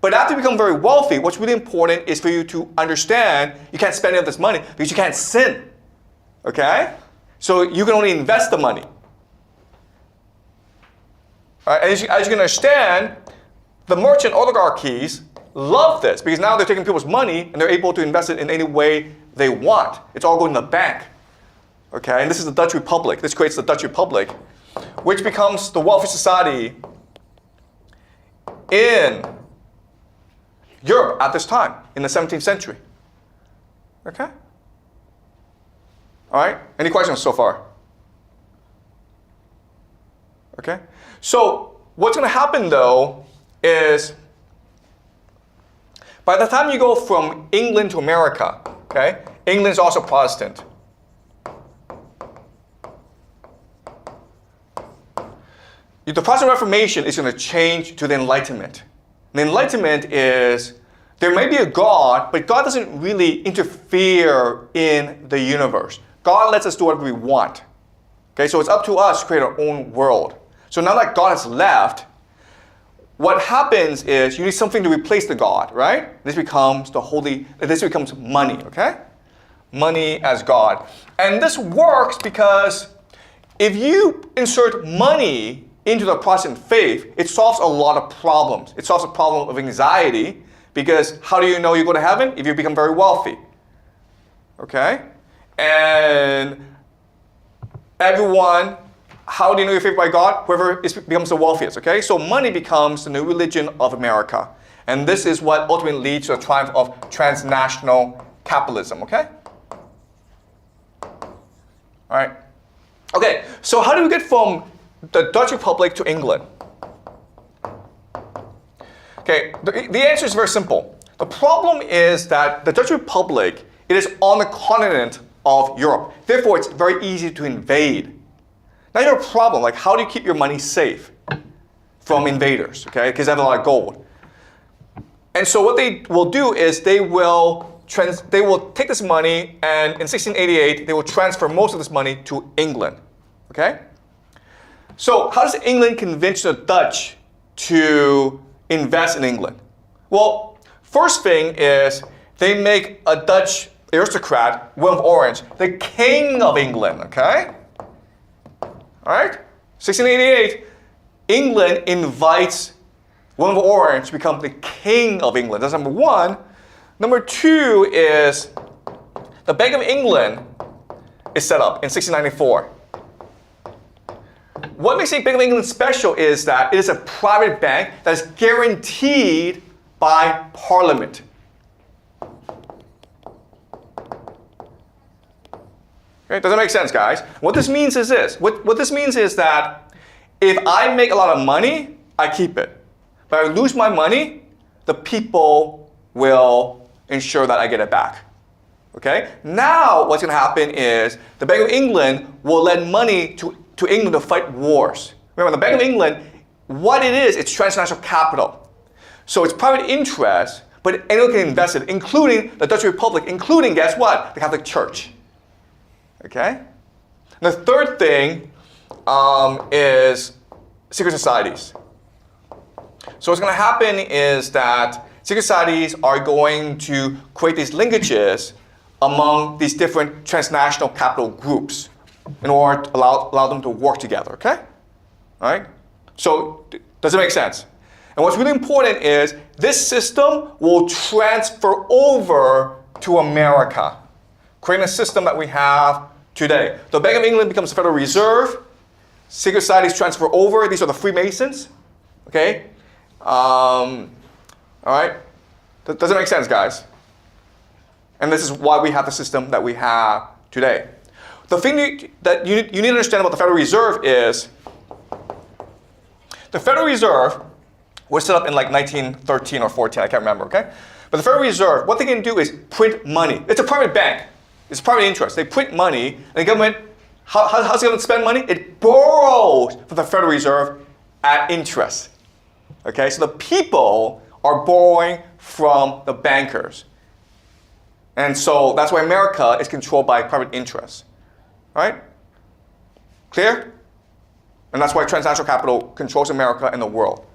But after you become very wealthy, what's really important is for you to understand you can't spend any of this money because you can't sin. Okay? So you can only invest the money. All right? As you can understand, the merchant oligarchies love this because now they're taking people's money and they're able to invest it in any way they want. It's all going to the bank. Okay? And this is the Dutch Republic. This creates the Dutch Republic, which becomes the wealthy society in Europe at this time, in the 17th century. Okay? All right? Any questions so far? Okay? So what's going to happen, though, is by the time you go from England to America, okay, England's also Protestant. The Protestant Reformation is going to change to the Enlightenment. The Enlightenment is, there may be a God, but God doesn't really interfere in the universe. God lets us do whatever we want. Okay, so it's up to us to create our own world. So now that God has left, what happens is you need something to replace the God, right? This becomes money, okay? Money as God. And this works because if you insert money into the Protestant faith, it solves a lot of problems. It solves a problem of anxiety, because how do you know you go to heaven? If you become very wealthy. Okay? And everyone, how do you know you're favored by God? Whoever becomes the wealthiest, okay? So money becomes the new religion of America. And this is what ultimately leads to the triumph of transnational capitalism, okay? All right. Okay, so how do we get from the Dutch Republic to England? Okay, the answer is very simple. The problem is that the Dutch Republic, it is on the continent of Europe. Therefore, it's very easy to invade. Now you have a problem, like how do you keep your money safe from invaders, okay? Because they have a lot of gold. And so what they will do is they will take this money, and in 1688, they will transfer most of this money to England, okay? So how does England convince the Dutch to invest in England? Well, first thing is they make a Dutch aristocrat, Willem of Orange, the king of England, okay? All right? 1688, England invites Willem of Orange to become the king of England. That's number one. Number two is the Bank of England is set up in 1694. What makes the Bank of England special is that it is a private bank that is guaranteed by Parliament. Okay, does that make sense, guys? What this means is this. What this means is that if I make a lot of money, I keep it. But if I lose my money, the people will ensure that I get it back. Okay? Now what's going to happen is the Bank of England will lend money to England to fight wars. Remember, the Bank of England, what it is, it's transnational capital. So it's private interest, but anyone can invest it, including the Dutch Republic, including, guess what? The Catholic Church. Okay? And the third thing is secret societies. So what's going to happen is that secret societies are going to create these linkages among these different transnational capital groups in order to allow them to work together, okay? All right? So does it make sense? And what's really important is this system will transfer over to America, creating a system that we have today. The Bank of England becomes the Federal Reserve. Secret societies transfer over. These are the Freemasons, okay? All right? Does it make sense, guys? And this is why we have the system that we have today. The thing that you need to understand about the Federal Reserve is the Federal Reserve was set up in like 1913 or 14, I can't remember, okay? But the Federal Reserve, what they can do is print money. It's a private bank. It's private interest. They print money, and the government, how's the government spend money? It borrows from the Federal Reserve at interest. Okay, so the people are borrowing from the bankers. And so that's why America is controlled by private interests. Right? Clear? And that's why transnational capital controls America and the world.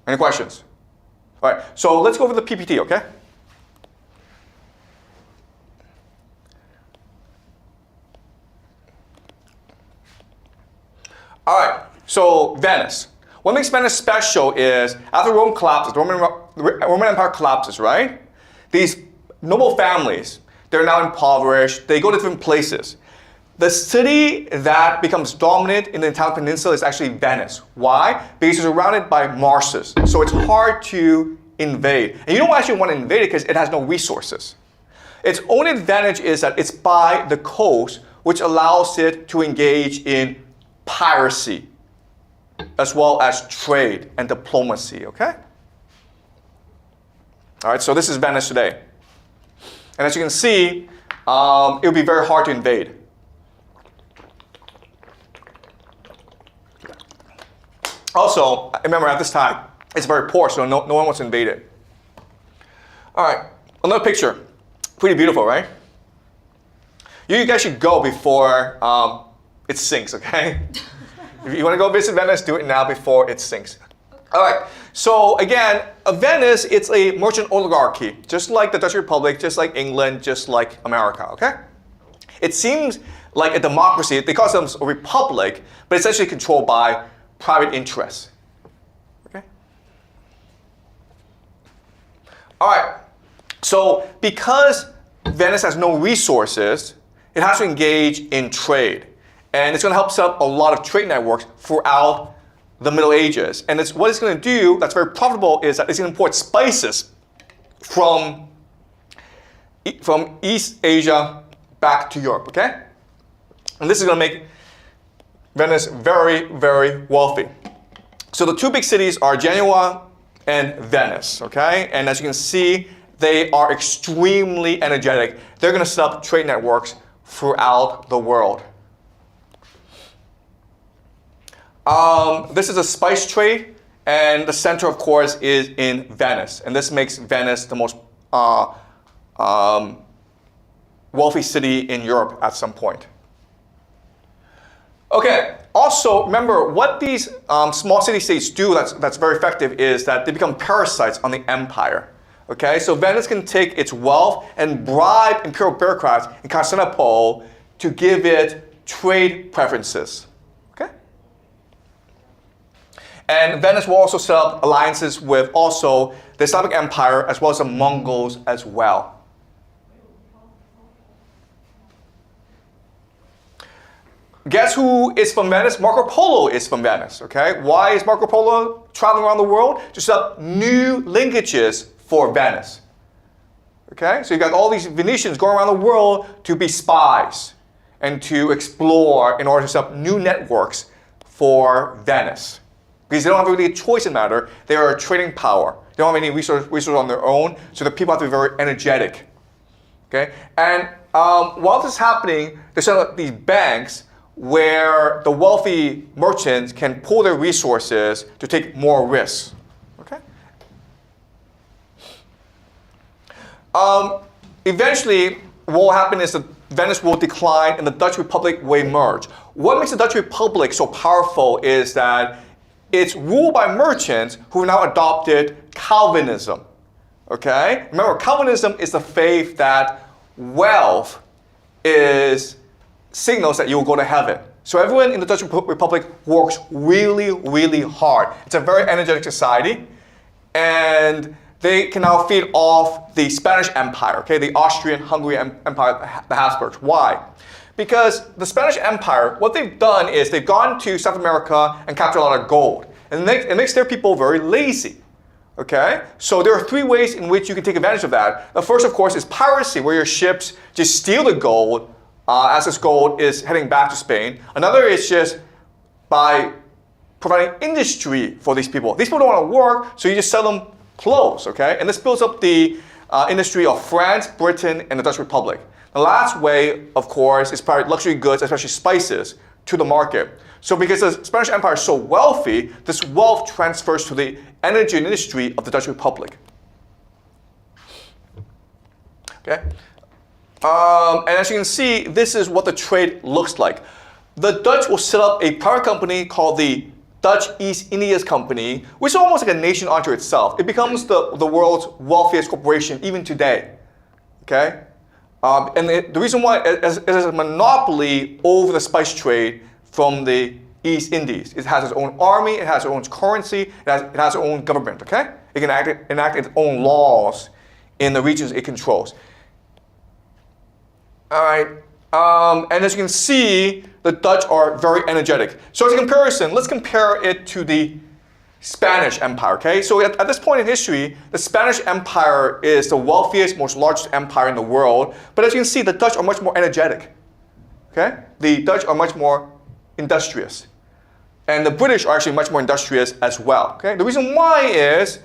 Any questions? All right, so let's go over the PPT, okay? All right, so Venice. What makes Venice special is after Rome collapses, the Roman Empire collapses, right? These noble families, they're now impoverished. They go to different places. The city that becomes dominant in the Italian peninsula is actually Venice. Why? Because it's surrounded by marshes. So it's hard to invade. And you don't actually want to invade it because it has no resources. Its only advantage is that it's by the coast, which allows it to engage in piracy, as well as trade and diplomacy, okay? All right, so this is Venice today. And as you can see, it would be very hard to invade. Also, remember at this time, it's very poor, so no one wants to invade it. All right, another picture. Pretty beautiful, right? You guys should go before it sinks, okay? If you want to go visit Venice, do it now before it sinks. All right, so again, Venice, it's a merchant oligarchy, just like the Dutch Republic, just like England, just like America, okay? It seems like a democracy. They call themselves a republic, but essentially controlled by private interests. Okay? All right. So because Venice has no resources, it has to engage in trade. And it's going to help set up a lot of trade networks throughout the Middle Ages. And what it's going to do that's very profitable is that it's going to import spices from East Asia back to Europe, okay? And this is going to make Venice very, very wealthy. So the two big cities are Genoa and Venice, okay? And as you can see, they are extremely energetic. They're going to set up trade networks throughout the world. This is a spice trade, and the center, of course, is in Venice. And this makes Venice the most wealthy city in Europe at some point. Okay, also remember what these small city-states do that's very effective is that they become parasites on the empire. Okay, so Venice can take its wealth and bribe imperial bureaucrats in Constantinople to give it trade preferences. Okay? And Venice will also set up alliances with also the Islamic Empire as well as the Mongols as well. Guess who is from Venice? Marco Polo is from Venice, okay? Why is Marco Polo traveling around the world? To set up new linkages for Venice, okay? So you got all these Venetians going around the world to be spies and to explore in order to set up new networks for Venice. Because they don't have really a choice in the matter. They are a trading power. They don't have any resources on their own, so the people have to be very energetic, okay? And while this is happening, they set up these banks where the wealthy merchants can pool their resources to take more risks. Okay? Eventually, what will happen is that Venice will decline and the Dutch Republic will emerge. What makes the Dutch Republic so powerful is that it's ruled by merchants who have now adopted Calvinism. Okay? Remember, Calvinism is the faith that wealth is signals that you will go to heaven. So everyone in the Dutch Republic works really, really hard. It's a very energetic society, and they can now feed off the Spanish Empire, okay, the Austrian-Hungarian Empire, the Habsburgs. Why? Because the Spanish Empire, what they've done is they've gone to South America and captured a lot of gold, and it makes their people very lazy. Okay, so there are three ways in which you can take advantage of that. The first, of course, is piracy, where your ships just steal the gold as this gold is heading back to Spain. Another is just by providing industry for these people. These people don't want to work, so you just sell them clothes, okay? And this builds up the industry of France, Britain, and the Dutch Republic. The last way, of course, is probably luxury goods, especially spices, to the market. So because the Spanish Empire is so wealthy, this wealth transfers to the energy industry of the Dutch Republic. Okay? And as you can see, this is what the trade looks like. The Dutch will set up a private company called the Dutch East Indies Company, which is almost like a nation unto itself. It becomes the world's wealthiest corporation even today. Okay? And the reason why it has a monopoly over the spice trade from the East Indies. It has its own army, it has its own currency, it has its own government, okay? It can enact its own laws in the regions it controls. All right, and as you can see, the Dutch are very energetic. So as a comparison, let's compare it to the Spanish Empire, okay? So at this point in history, the Spanish Empire is the wealthiest, most largest empire in the world. But as you can see, the Dutch are much more energetic, okay? The Dutch are much more industrious. And the British are actually much more industrious as well, okay? The reason why is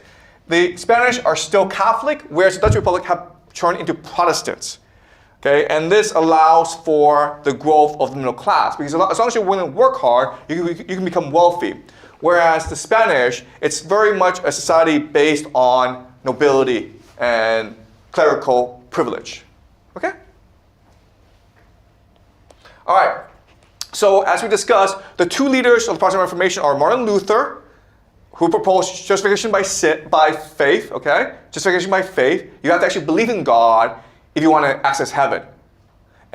the Spanish are still Catholic, whereas the Dutch Republic have turned into Protestants. Okay, and this allows for the growth of the middle class, because as long as you're willing to work hard, you can become wealthy. Whereas the Spanish, it's very much a society based on nobility and clerical privilege. Okay? All right. So as we discussed, the two leaders of the Protestant Reformation are Martin Luther, who proposed justification by faith. Okay, justification by faith. You have to actually believe in God if you want to access heaven.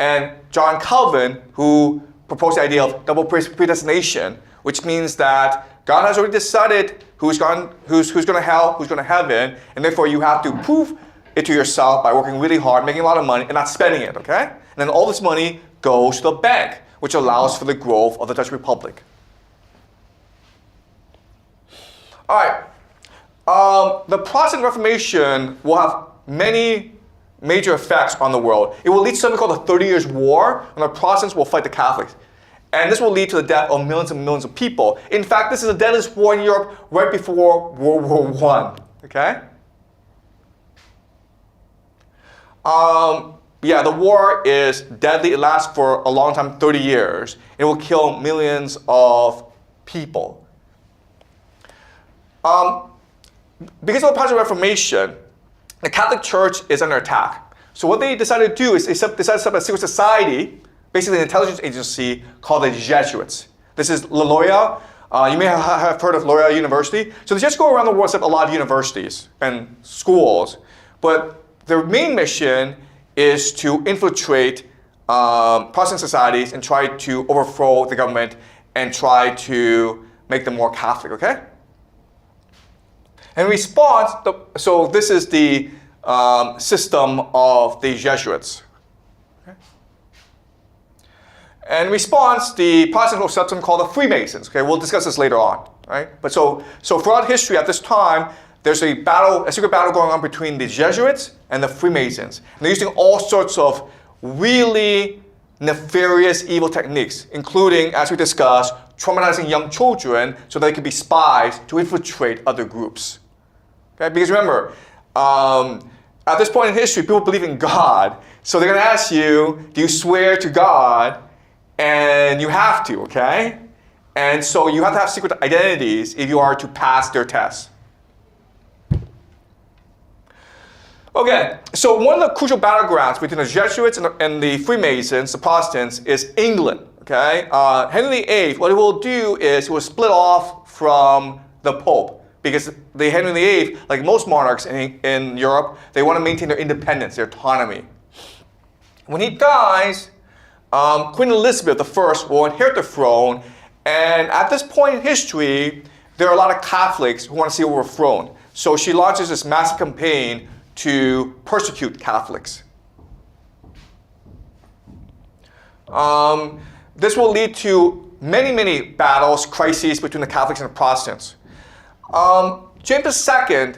and John Calvin, who proposed the idea of double predestination, which means that God has already decided who's going to hell, who's going to heaven, and therefore you have to prove it to yourself by working really hard, making a lot of money, and not spending it, okay? And then all this money goes to the bank, which allows for the growth of the Dutch Republic. All right. The Protestant Reformation will have many major effects on the world. It will lead to something called the 30 Years' War, and the Protestants will fight the Catholics. And this will lead to the death of millions and millions of people. In fact, this is the deadliest war in Europe right before World War I. Okay? Yeah, the war is deadly. It lasts for a long time, 30 years. It will kill millions of people. Because of the Protestant Reformation, the Catholic Church is under attack. So what they decided to do is they decided to set up a secret society, basically an intelligence agency called the Jesuits. This is Loyola. You may have heard of Loyola University. So the Jesuits go around the world and set up a lot of universities and schools. But their main mission is to infiltrate Protestant societies and try to overthrow the government and try to make them more Catholic, okay? In response, so this is the system of the Jesuits. Okay? And in response, the Protestants will set something called the Freemasons. Okay, we'll discuss this later on, right? But so throughout history, at this time, there's a secret battle going on between the Jesuits and the Freemasons. And they're using all sorts of really nefarious, evil techniques, including, as we discussed, traumatizing young children so they could be spies to infiltrate other groups. Okay? Because remember, at this point in history, people believe in God. So they're going to ask you, do you swear to God? And you have to, okay? And so you have to have secret identities if you are to pass their tests. Okay, so one of the crucial battlegrounds between the Jesuits and the Freemasons, the Protestants, is England. Okay, Henry VIII, what he will do is he will split off from the Pope because the Henry VIII, like most monarchs in Europe, they want to maintain their independence, their autonomy. When he dies, Queen Elizabeth I will inherit the throne, and at this point in history, there are a lot of Catholics who want to see her overthrown. So she launches this massive campaign to persecute Catholics. This will lead to many, many battles, crises between the Catholics and the Protestants. James II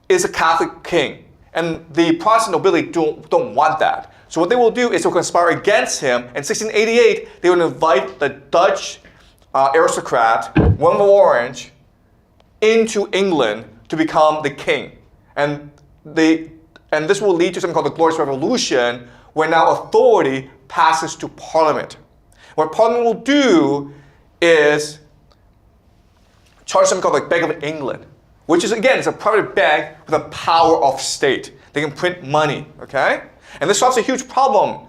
is a Catholic king, and the Protestant nobility don't want that. So what they will do is they'll conspire against him. In 1688, they will invite the Dutch aristocrat, William of Orange, into England to become the king. And this will lead to something called the Glorious Revolution, where now authority passes to Parliament. What Parliament will do is charge something called the Bank of England, which is, again, it's a private bank with the power of state. They can print money, okay? And this solves a huge problem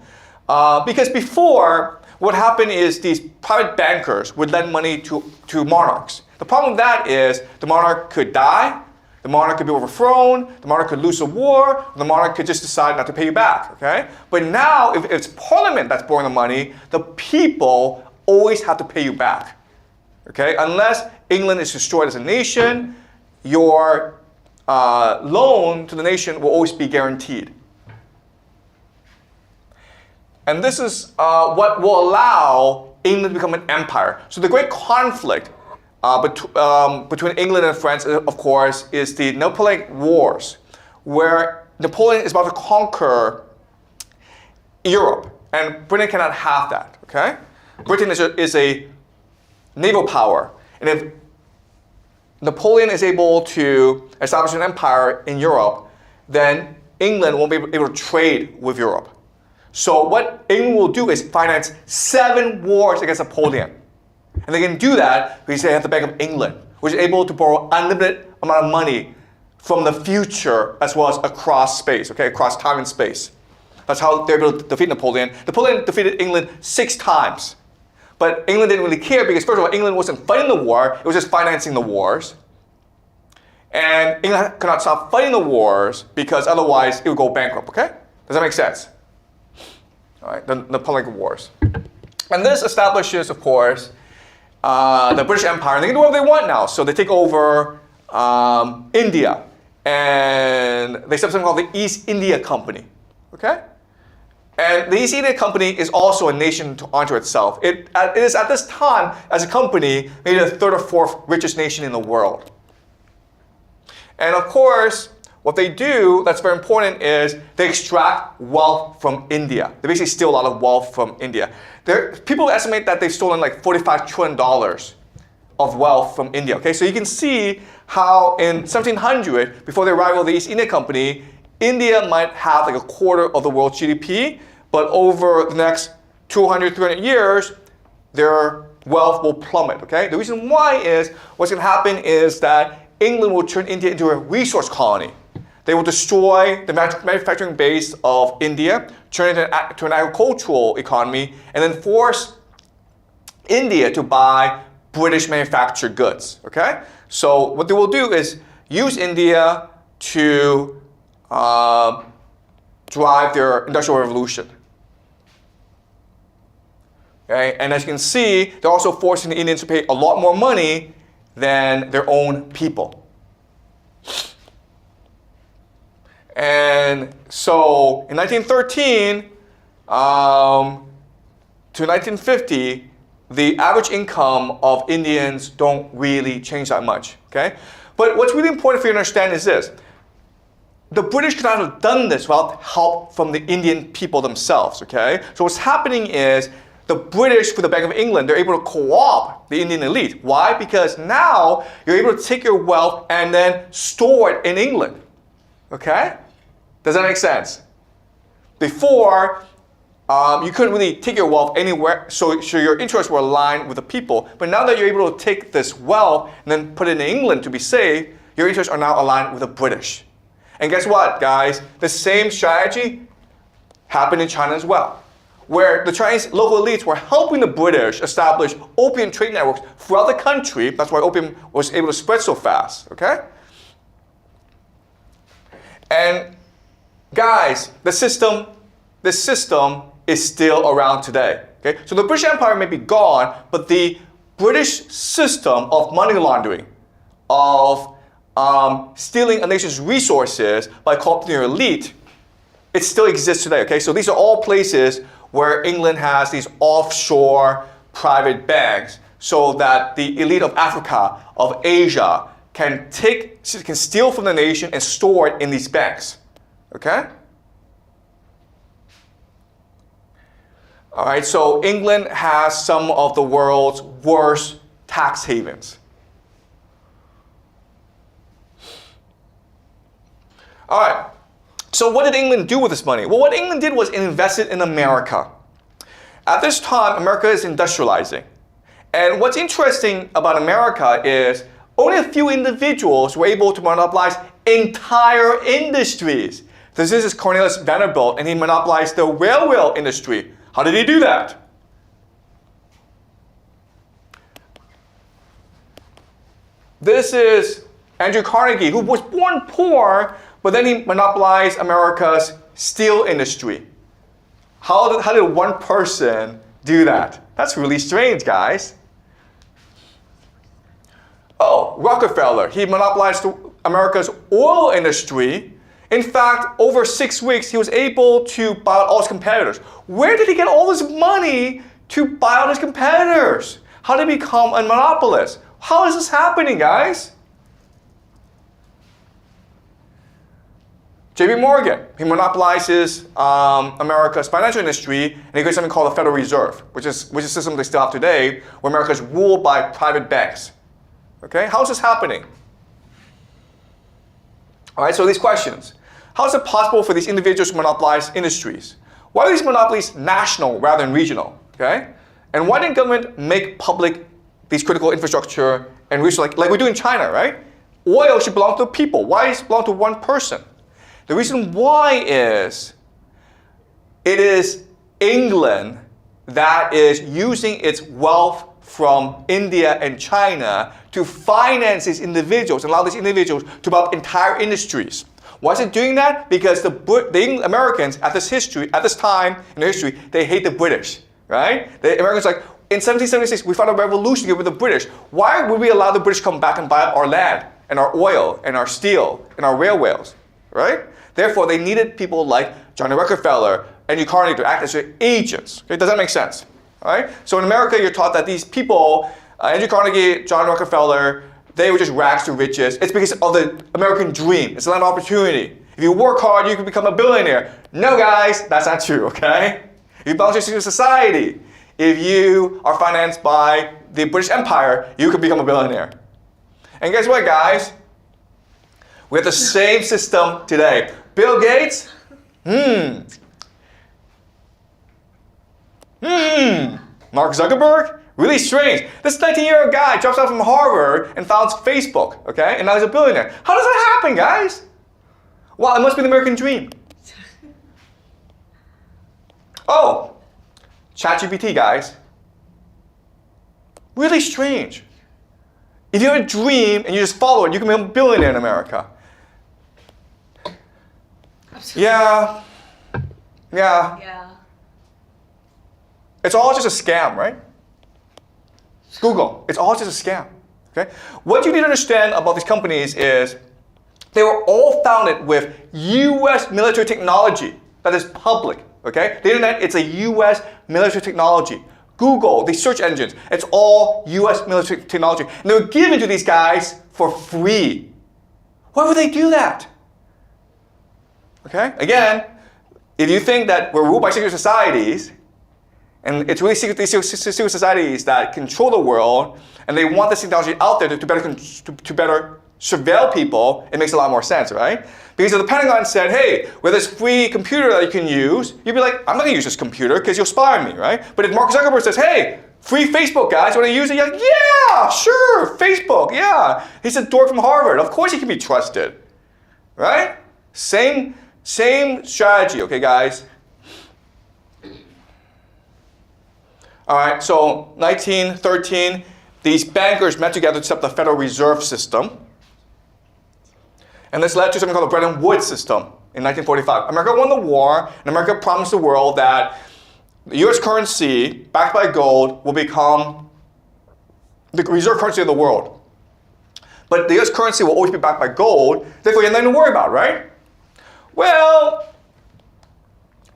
because before, what happened is these private bankers would lend money to monarchs. The problem with that is the monarch could die, the monarch could be overthrown, the monarch could lose a war, the monarch could just decide not to pay you back, okay? But now, if it's Parliament that's borrowing the money, the people always have to pay you back, okay? Unless England is destroyed as a nation, your loan to the nation will always be guaranteed. And this is what will allow England to become an empire. So the great conflict between England and France, of course, is the Napoleonic Wars, where Napoleon is about to conquer Europe, and Britain cannot have that, okay? Britain is a naval power, and if Napoleon is able to establish an empire in Europe, then England won't be able to trade with Europe. So what England will do is finance 7 wars against Napoleon. And they can do that because they have the Bank of England, which is able to borrow unlimited amount of money from the future as well as across space, okay, across time and space. That's how they're able to defeat Napoleon. Napoleon defeated England 6 times. But England didn't really care because, first of all, England wasn't fighting the war, it was just financing the wars. And England could not stop fighting the wars because otherwise it would go bankrupt, okay? Does that make sense? All right, the Napoleonic Wars. And this establishes, of course, the British Empire. And they can do whatever they want now. So they take over India. And they set up something called the East India Company. Okay? And the East India Company is also a nation unto itself. It is at this time, as a company, maybe the third or fourth richest nation in the world. And of course, what they do that's very important is they extract wealth from India. They basically steal a lot of wealth from India. People estimate that they've stolen like $45 trillion of wealth from India. Okay, so you can see how in 1700, before the arrival of the East India Company, India might have like a quarter of the world's GDP, but over the next 200, 300 years, their wealth will plummet. Okay, the reason why is what's going to happen is that England will turn India into a resource colony. They will destroy the manufacturing base of India, turn it into an agricultural economy, and then force India to buy British manufactured goods. Okay? So what they will do is use India to drive their industrial revolution. Okay? And as you can see, they're also forcing the Indians to pay a lot more money than their own people. And so in 1913 to 1950, the average income of Indians don't really change that much. Okay? But what's really important for you to understand is this. The British could not have done this without help from the Indian people themselves. Okay? So what's happening is the British, for the Bank of England, they're able to co-opt the Indian elite. Why? Because now you're able to take your wealth and then store it in England. Okay? Does that make sense? Before, you couldn't really take your wealth anywhere, so your interests were aligned with the people. But now that you're able to take this wealth and then put it in England to be safe, your interests are now aligned with the British. And guess what, guys? The same strategy happened in China as well, where the Chinese local elites were helping the British establish opium trade networks throughout the country. That's why opium was able to spread so fast, okay? And guys, the system is still around today, okay? So the British Empire may be gone, but the British system of money laundering, of stealing a nation's resources by corrupting your elite, it still exists today, okay? So these are all places where England has these offshore private banks so that the elite of Africa, of Asia, can steal from the nation and store it in these banks, okay? All right, so England has some of the world's worst tax havens. All right, so what did England do with this money? Well, what England did was invest it in America. At this time, America is industrializing. And what's interesting about America is only a few individuals were able to monopolize entire industries. This is Cornelius Vanderbilt, and he monopolized the railway industry. How did he do that? This is Andrew Carnegie, who was born poor, but then he monopolized America's steel industry. How did one person do that? That's really strange, guys. Oh, Rockefeller, he monopolized America's oil industry. In fact, over 6 weeks, he was able to buy out all his competitors. Where did he get all this money to buy out his competitors? How did he become a monopolist? How is this happening, guys? J.P. Morgan, he monopolizes America's financial industry, and he creates something called the Federal Reserve, which is a system they still have today, where America is ruled by private banks. Okay, how is this happening? All right, so these questions. How is it possible for these individuals to monopolize industries? Why are these monopolies national rather than regional? Okay, and why didn't government make public these critical infrastructure and resources like we do in China, right? Oil should belong to the people. Why does it belong to one person? The reason why is it is England that is using its wealth from India and China to finance these individuals and allow these individuals to develop entire industries. Why is it doing that? Because the Americans at this time in their history, they hate the British, right? The Americans are like, in 1776, we fought a revolution with the British. Why would we allow the British come back and buy up our land and our oil and our steel and our railways, right? Therefore, they needed people like John Rockefeller and Carnegie to act as their agents. Okay? Does that make sense? All right? So in America, you're taught that these people, Andrew Carnegie, John Rockefeller, they were just rags to riches. It's because of the American dream. It's a land of opportunity. If you work hard, you can become a billionaire. No, guys, that's not true, okay? If you belong to a secret society, if you are financed by the British Empire, you can become a billionaire. And guess what, guys? We have the same system today. Bill Gates, Mark Zuckerberg, really strange. This 19-year-old guy drops out from Harvard and founds Facebook, okay? And now he's a billionaire. How does that happen, guys? Well, it must be the American dream. Oh, ChatGPT, guys. Really strange. If you have a dream and you just follow it, you can become a billionaire in America. Yeah. It's all just a scam, right? Google, it's all just a scam, okay? What you need to understand about these companies is they were all founded with US military technology that is public, okay? The internet, it's a US military technology. Google, these search engines, it's all US military technology. And they were given to these guys for free. Why would they do that? Okay, again, if you think that we're ruled by secret societies, and it's really secret societies that control the world, and they want this technology out there to better surveil people, it makes a lot more sense, right? Because if the Pentagon said, hey, we have this free computer that you can use, you'd be like, I'm not going to use this computer because you'll spy on me, right? But if Mark Zuckerberg says, hey, free Facebook, guys, you want to use it? You're like, yeah, sure, Facebook, yeah. He's a dork from Harvard. Of course he can be trusted, right? Same strategy, okay, guys? All right, so 1913, these bankers met together to set up the Federal Reserve System. And this led to something called the Bretton Woods system in 1945. America won the war, and America promised the world that the US currency, backed by gold, will become the reserve currency of the world. But the US currency will always be backed by gold, therefore you have nothing to worry about, right? Well,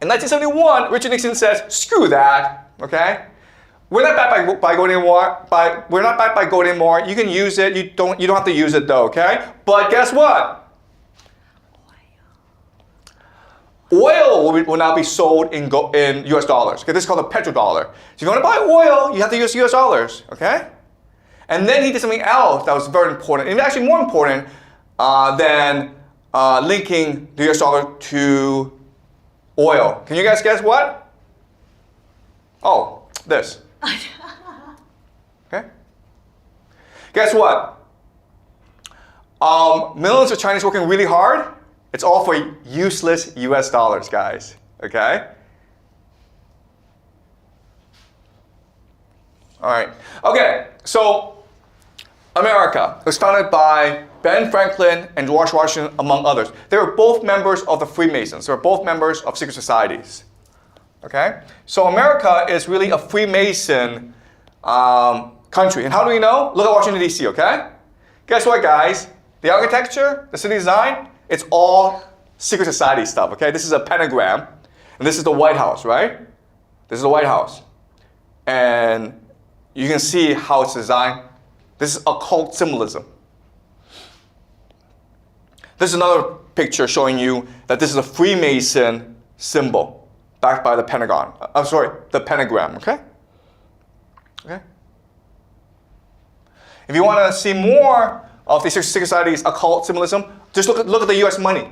in 1971, Richard Nixon says, screw that, okay? We're not backed by gold anymore. We're not backed by gold anymore. You can use it. You don't have to use it though, okay? But guess what? Oil will now be sold in US dollars. Okay, this is called the petrodollar. So if you want to buy oil, you have to use US dollars, okay? And then he did something else that was very important, and actually more important than linking the US dollar to oil. Can you guys guess what? Oh, this. Okay? Guess what? Millions of Chinese working really hard. It's all for useless US dollars, guys. Okay? All right. Okay, so America was founded by Ben Franklin and George Washington, among others. They were both members of the Freemasons. They were both members of secret societies. Okay? So America is really a Freemason country. And how do we know? Look at Washington, D.C., okay? Guess what, guys? The architecture, the city design, it's all secret society stuff, okay? This is a pentagram, and this is the White House, right? This is the White House. And you can see how it's designed. This is occult symbolism. This is another picture showing you that this is a Freemason symbol backed by the Pentagon. I'm sorry, the pentagram, okay? Okay? If you want to see more of the secret society's occult symbolism, just look at the US money.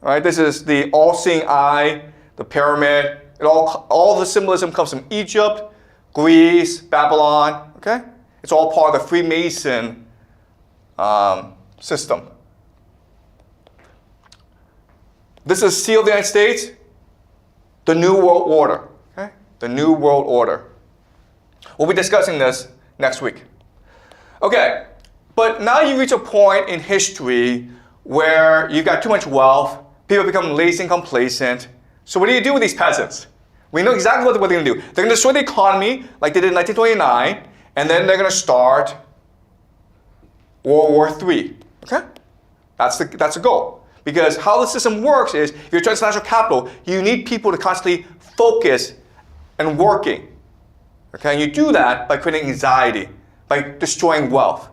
All right, this is the all-seeing eye, the pyramid. All the symbolism comes from Egypt, Greece, Babylon, okay? It's all part of the Freemason system. This is seal of the United States, the New World Order, okay? The New World Order. We'll be discussing this next week. Okay, but now you reach a point in history where you've got too much wealth, people become lazy and complacent. So what do you do with these peasants? We know exactly what they're going to do. They're going to destroy the economy like they did in 1929, and then they're going to start World War III. Okay? That's the goal. Because how the system works is, if you're transnational capital, you need people to constantly focus and working. Okay? And you do that by creating anxiety, by destroying wealth,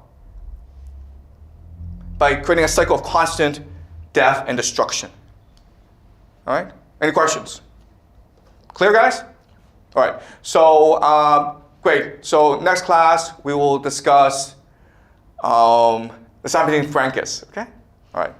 by creating a cycle of constant death and destruction. All right? Any questions? Clear, guys? All right. So, great. So, next class, we will discuss the sign between Francus. Okay? All right.